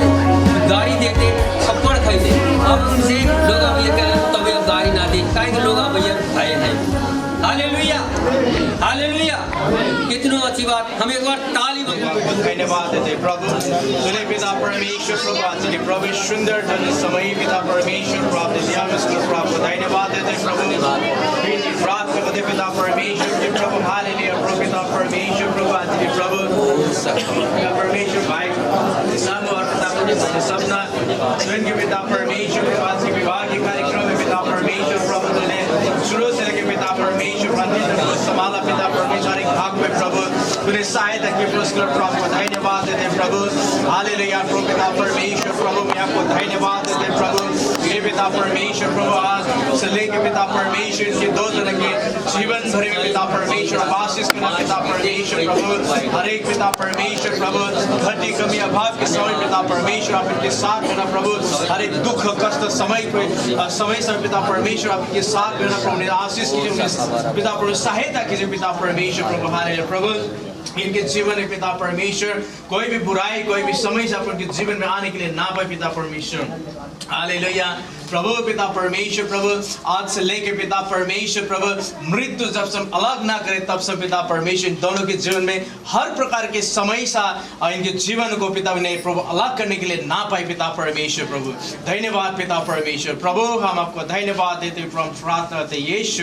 गाड़ी देते थप्पड़ खाते अब उनसे लोगा भैया तब अब गाड़ी ना दे कहीं लोगा भैया भय है। Hallelujah hallelujah. कितनी अच्छी बात हम एक बार ताली धन्यवाद देते प्रभु सुने पिता परमेश्वर प्रभु आज के प्रभु सुंदर धन्य समय पिता परमेश्वर प्रभु दिव्य प्रभु धन्यवाद देते प्रभु प्रार्थना करते पिता परमेश्वर के प्रभु हालेलुया प्रभु पिता परमेश्वर प्रभु आज के प्रभु परमेश्वर भाई सामू और पिता सपना स्वयं के पिता परमेश्वर प्रभु आज के विवाह के कार्यक्रम में पिता परमेश्वर प्रभु ने शुरू से लेकर पिता परमेश्वर संभाला पिता परमेश्वर एक भाग में प्रभु तूने सहायता की पुरस्कार प्रभु धन्यवाद देते प्रभु हालेलुया प्रभु पिता परमेश्वर प्रभु मैं आपको धन्यवाद देते प्रभु ये पिता परमेश्वर प्रभु आज से लेके कि पिता परमेश्वर इनके दो जन के जीवन भर में पिता परमेश्वर आशीष करना पिता परमेश्वर प्रभु। हर एक पिता परमेश्वर प्रभु घटी कमी अभाव के समय पिता परमेश्वर आप इनके साथ रहना प्रभु। हर एक दुख कष्ट समय पिता परमेश्वर आप इनके साथ रहना प्रभु। आशीष कीजिए पिता प्रभु, सहायता कीजिए पिता परमेश्वर प्रभु। हालेलुया प्रभु, इनके जीवन में पिता परमेश्वर कोई भी बुराई कोई भी समस्या उनके जीवन में आने के लिए ना पाए पिता परमेश्वर। हालेलुया प्रभु। पिता परमेश्वर प्रभु आज से लेके पिता परमेश्वर प्रभु मृत्यु जब से अलग ना करे तब से पिता परमेश्वर दोनों के जीवन में हर प्रकार के समस्या और इनके जीवन को पिता ने प्रभु अलग करने के लिए ना पाए पिता परमेश्वर प्रभु। धन्यवाद पिता परमेश्वर प्रभु, हम आपको धन्यवाद देते हुए प्रार्थना करते यीशु।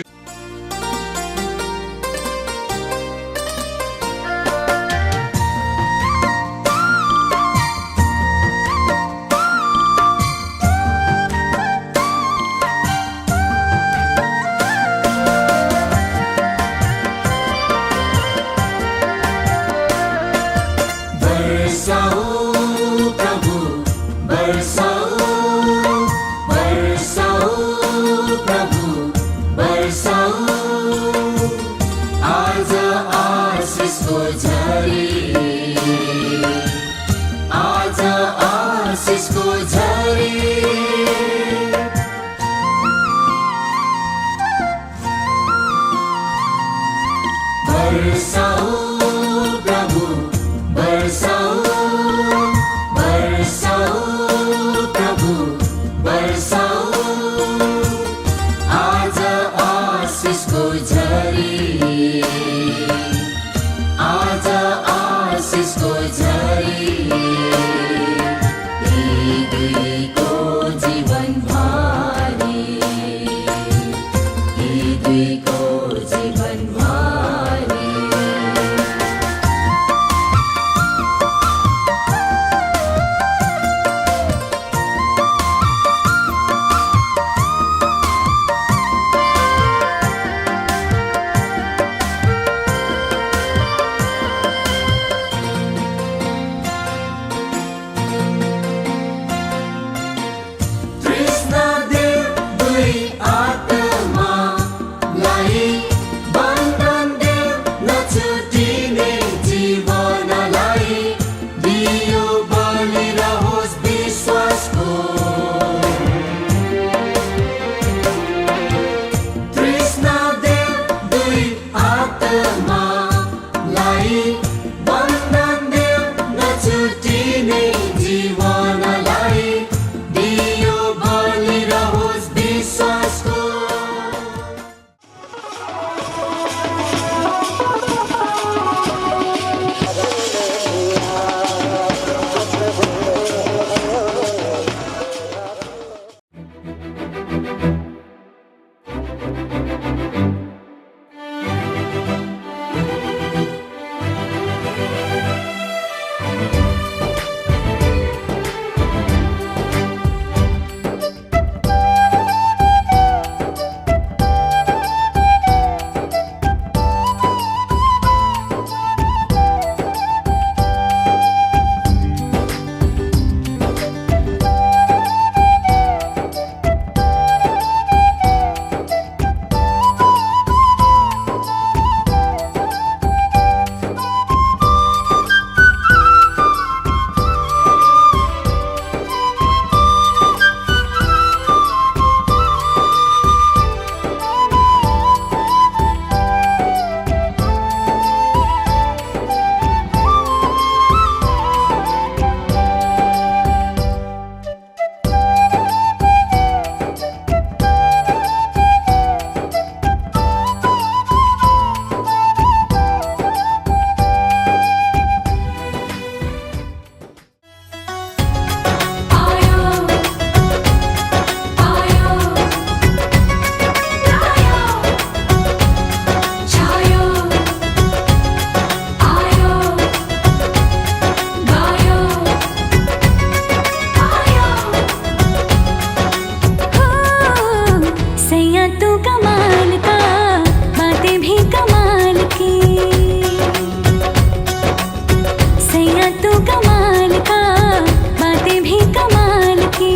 कमाल की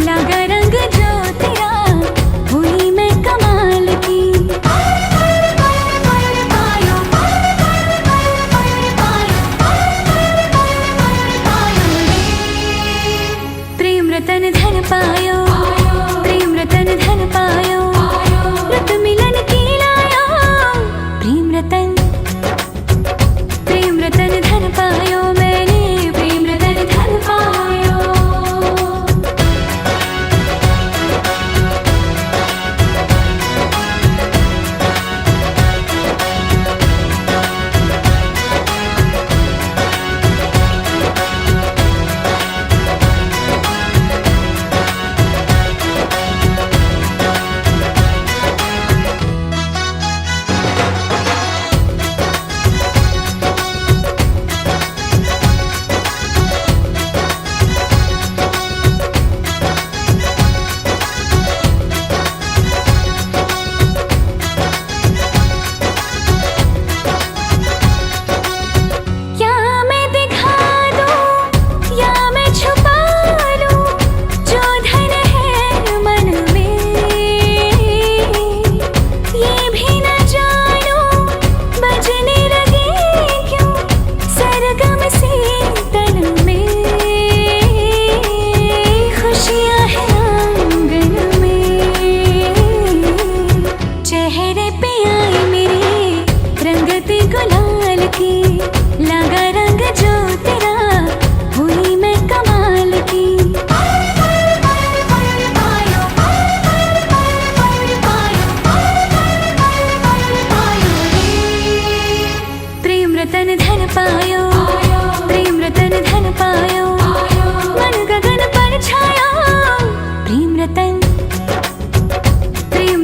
लगा रंग जो तेरा हुई मैं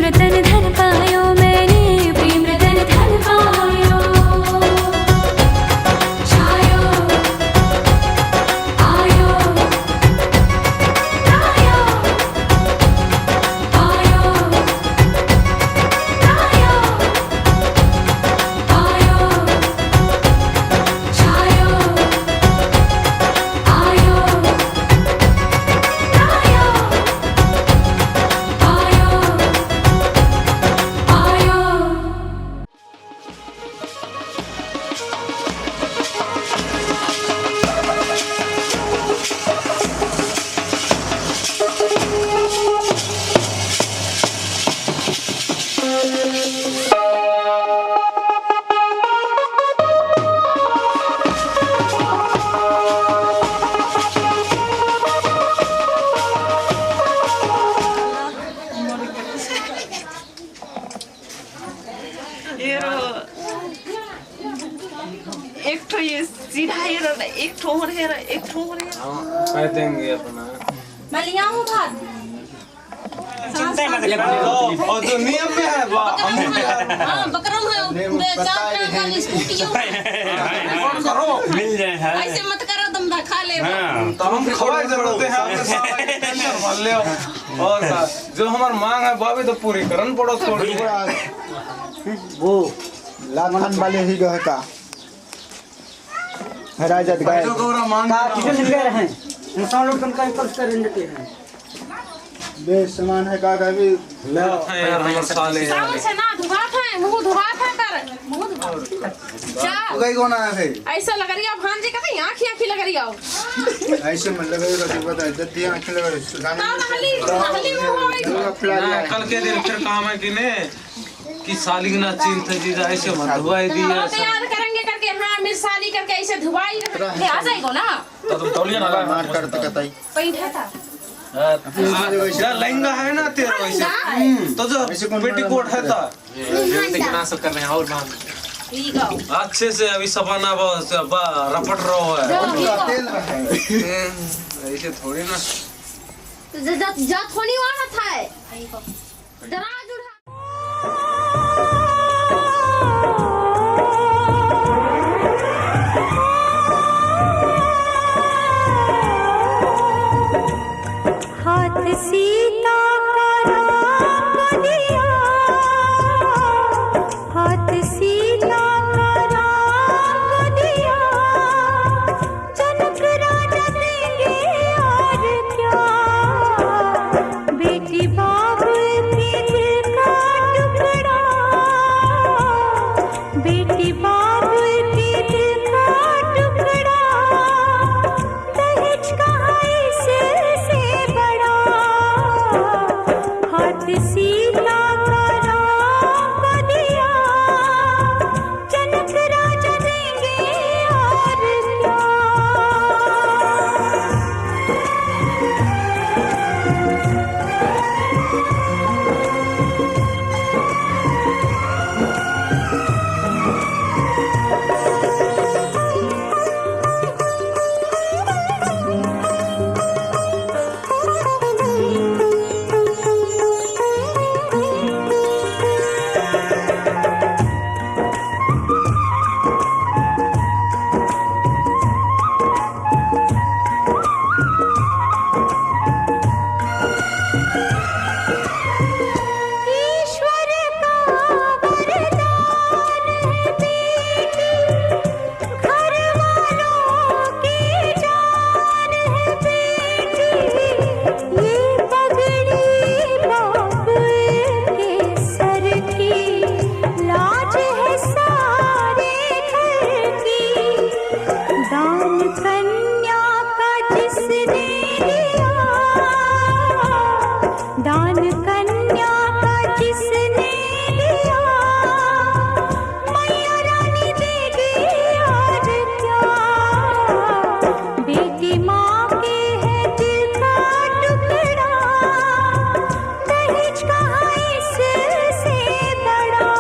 रतन धन पायो मैंने, प्रेम रतन धन पायो। छायो आयो आयो आयो आयो आयो छायो आयो एक ठो ये सीधा हेरो ना, एक ठो और हेरो, एक ठो और हेरो। कर देंगे अपना। मैं ले आऊं भात। चिंता मत करो। और तो नियम में है हाँ बकरम है, चार टायर वाली स्कूटी है। करो मिल जाए है। ऐसे मत करो, तुम खा ले। तो हम खवाई जरूरत है, आपने सारा टेंशन मान लियो। और जो हमार मांग है वो भी तो पूरी करन पड़ो थोड़ी। वो लाथन वाले ही गए का हराजत गए जो गौरा मांग किसे मिल गए हैं इंसान लोग कम का कर देते हैं बे सामान है का भी ले यार हमार साले साबुन से ना धुआत है, मुंह धुआत है कर मुंह धुआत। जा गई कौन आया है ऐसा लग रही है भांजे का नहीं, आंखी लग रही आओ। ऐसे मन लगेगा तो पता है जब दिया आंखें लगा सुधारने नहली में कल के दिन फिर काम है कि ने कि साली ना चीन थे जी ऐसे मत धुआई दी तैयार करेंगे करके। हाँ मेरी साली करके ऐसे धुआई आ जाएगा ना। तो तुम तौलिया ना मार करते कतई पैंट है था यार लहंगा है ना तेरा वैसे तो जो पेटीकोट है था कितना सब कर रहे हैं और बात ठीक है अच्छे से अभी सफाना रपट रहो है ऐसे थोड़ी ना जा थोड़ी वहाँ था डरा जुड़ा हाथ सीता का राम दिया, हाथ सीता का राम दिया, जनक राजा देंगे और क्या, बेटी बाप के दिल का टुकड़ा, बेटी बाप के दिल का टुकड़ा, दहेज कहाँ इससे बड़ा, हाथ सीता का राम को दिया, जनक राजा देंगे और क्या। ईश्वर का वरदान है बेटी, घर वालों की जान है बेटी, ये पगड़ी बाप के सर की, लाज है सारे घर की, दान कन्या का जिसने लिया, दान कन्या का जिसने लिया, मैया रानी देगी और क्या, बेटी माँ के है दिल का टुकड़ा, दहेज कहाँ इससे बड़ा।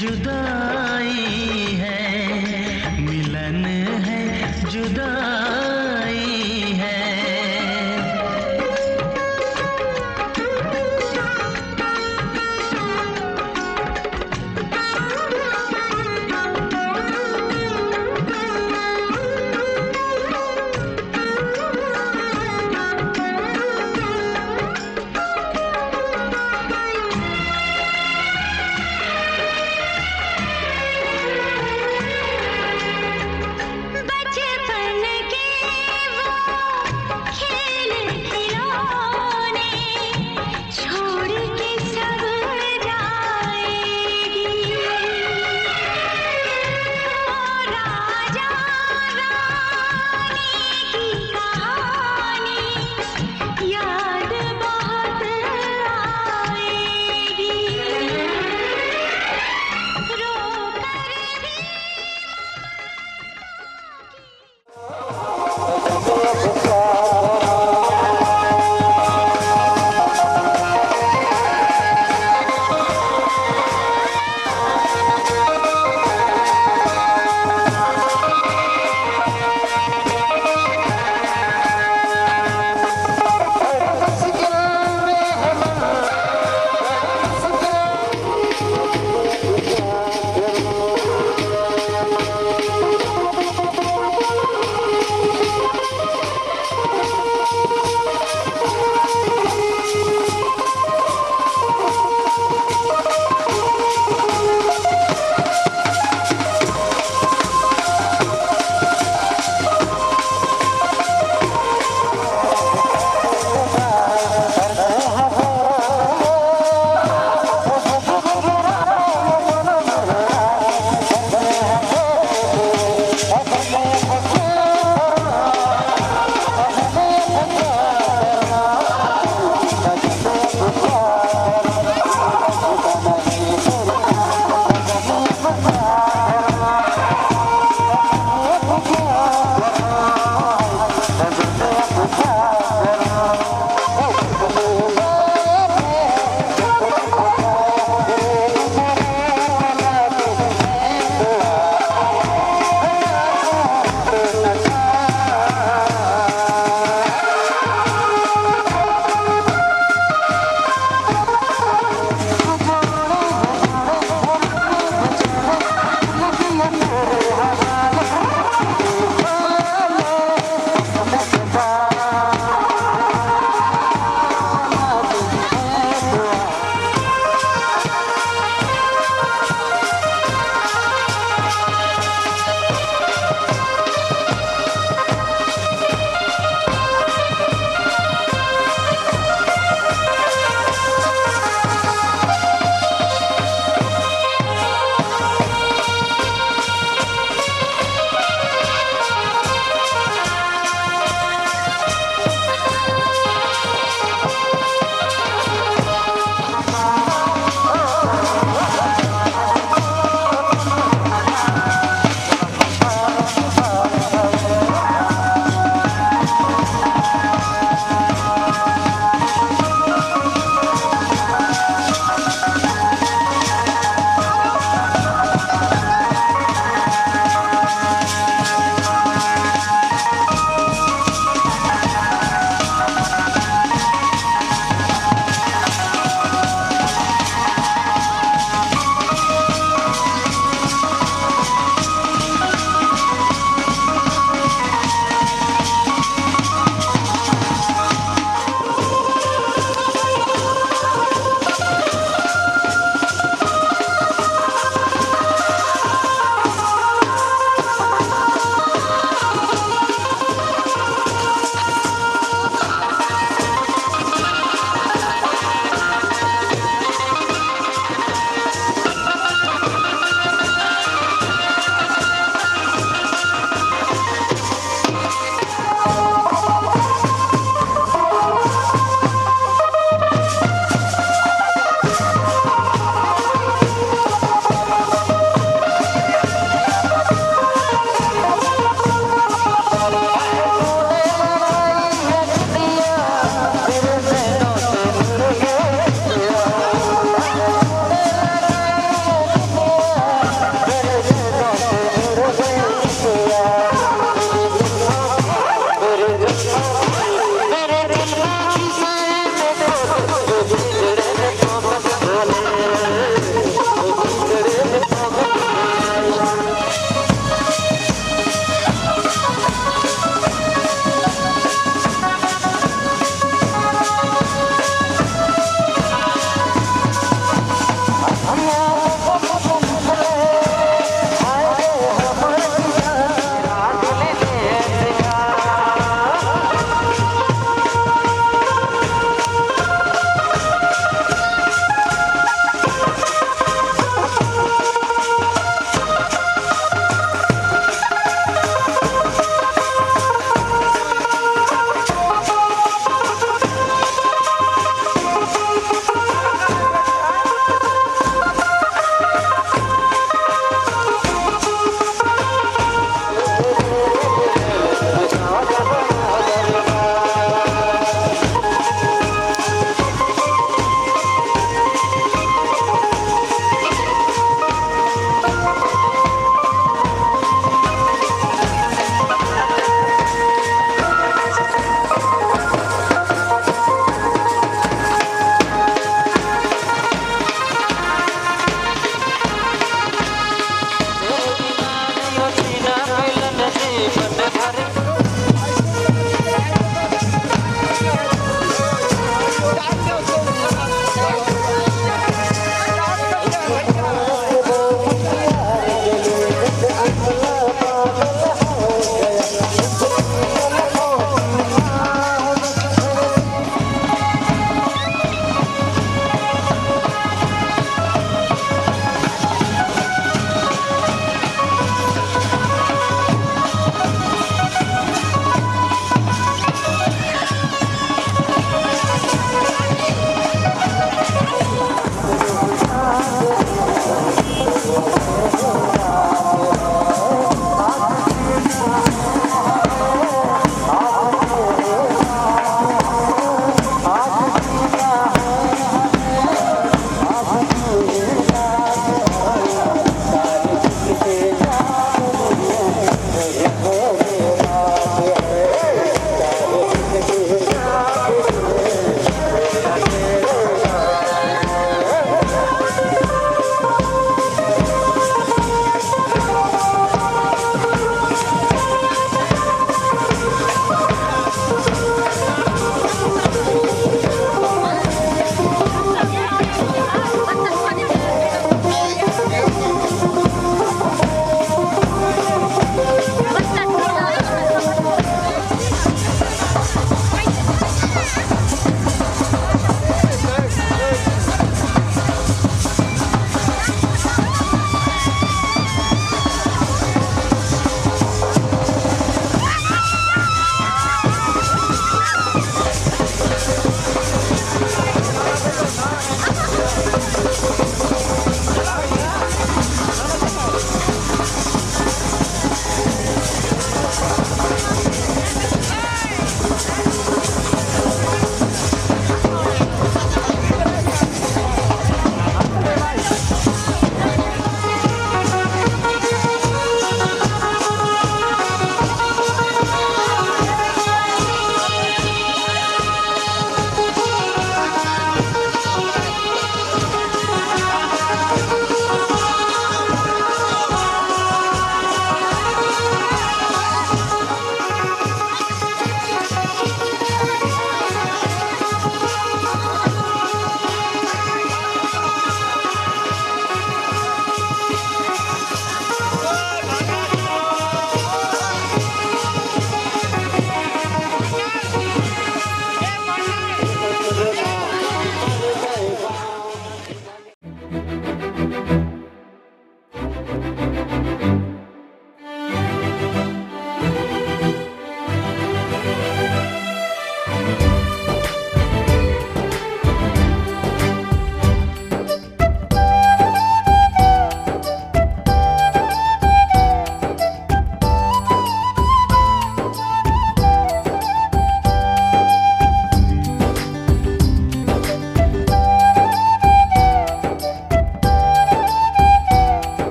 जुदाई है, मिलन है जुदाई है।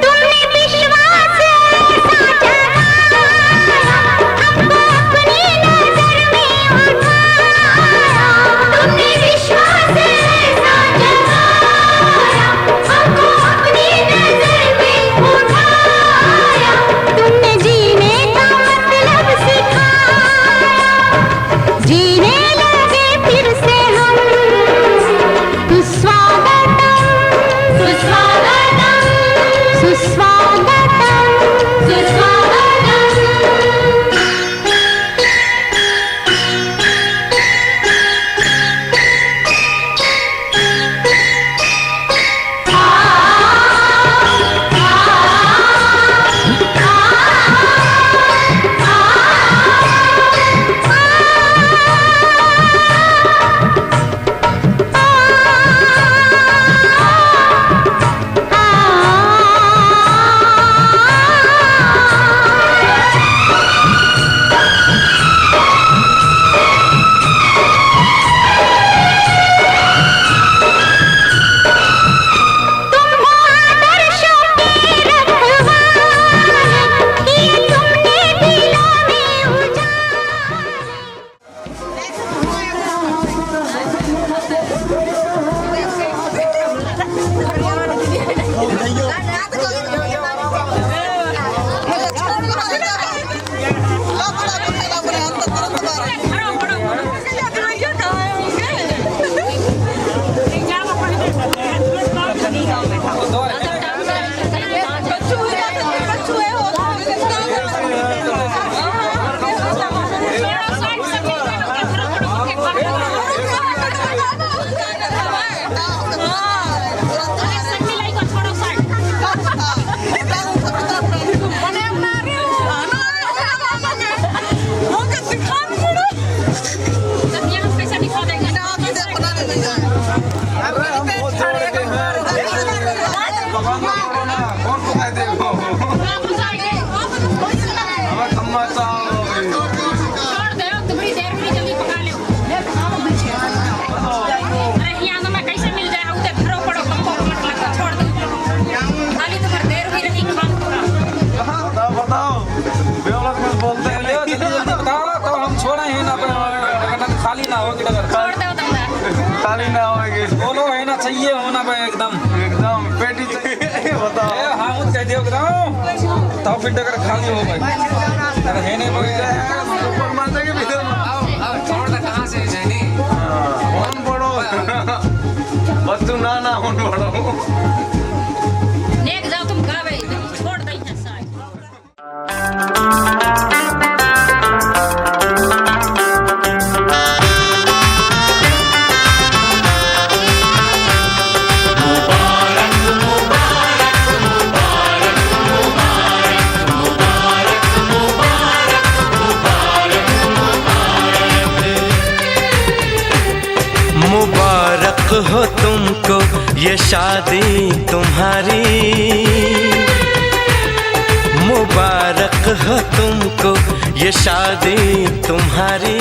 तुमने विश्वास ताऊ पिट कर खाली हो भाई अरे है नहीं बोल ऊपर मारते के भीतर अब छोड़ दे कहां से जैनी कौन बड़ो बच्चू ना ना कौन बड़ो नेक जाओ तुम गावे छोड़ दे यहाँ साइड मुबारक हो तुमको ये शादी तुम्हारी, मुबारक हो तुमको ये शादी तुम्हारी।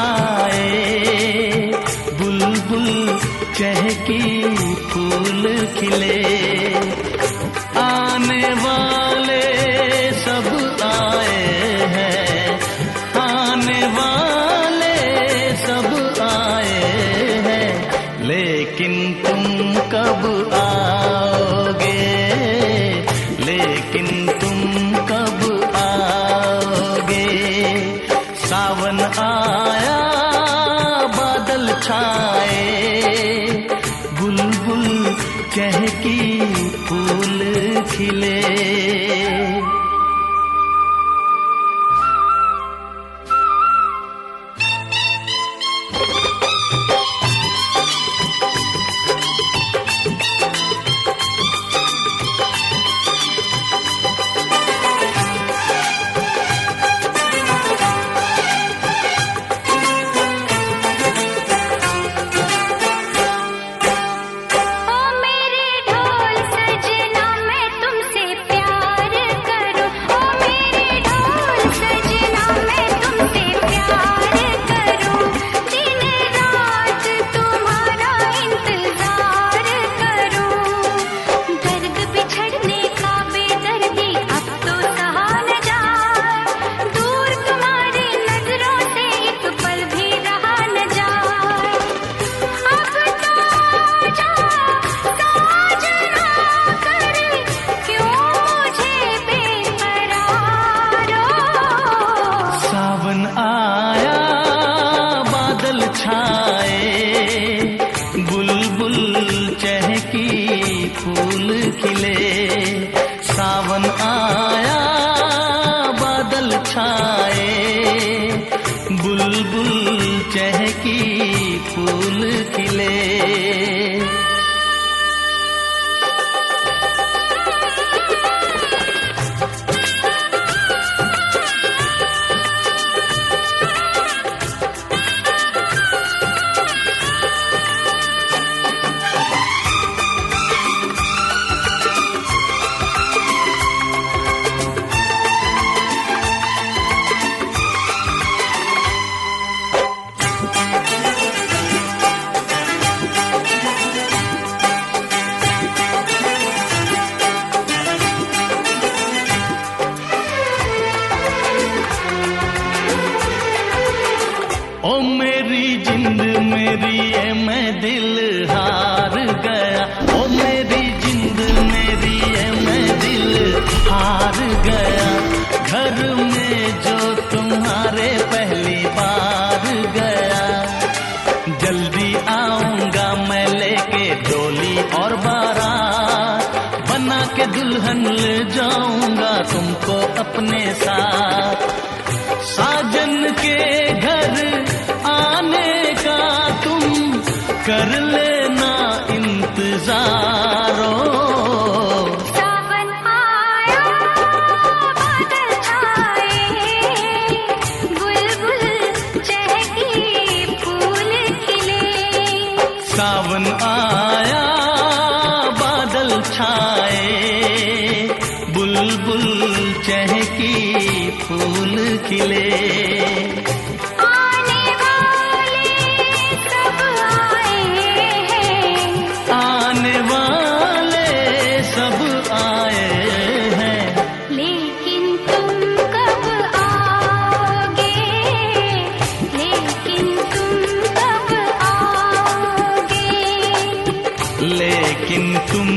आए, बुलबुल चहकी फूल खिले, आने वाले सब आए हैं, आने वाले सब आए हैं, लेकिन तुम कब आओगे, लेकिन तुम कब आओगे। सावन आया बादल छाए, बुलबुल चहकी फूल खिले। ओ मेरे ढोल सजना मैं तुमसे प्यार करूं, ओ मेरे ढोल सजना मैं तुमसे प्यार करूं, दिन रात तुम्हारा इंतजार करूं। दर्द बिछड़ने का बेदर्दी अब तो सहा न जाए, दूर तुम्हारी नजरों से एक पल भी रहा न जाए। अब तो जा साजना कर, क्यों मुझे बेकरार हो। सावन आया बादल छाए, बुलबुल चहकी फूल खिले। सावन आया बादल छाए, बुलबुल चहकी फूल खिले। ओ मेरी जिंद मेरी ये मैं दिल हार गया, ओ मेरी जिंद मेरी ये मैं दिल हार गया। घर में जो तुम्हारे पहली बार गया, जल्दी आऊंगा मैं लेके डोली और बारात, बना के दुल्हन ले जाऊंगा तुमको अपने साथ। साजन के घर आने का तुम कर लेना इंतजार। सावन आया बादल छाए, बुलबुल चहकी फूल खिले। सावन आया बादल छाए, बुलबुल चहकी फूल खिले। आने वाले सब आए हैं, आने वाले सब आए हैं, लेकिन तुम कब आओगे, लेकिन तुम कब आओगे। लेकिन तुम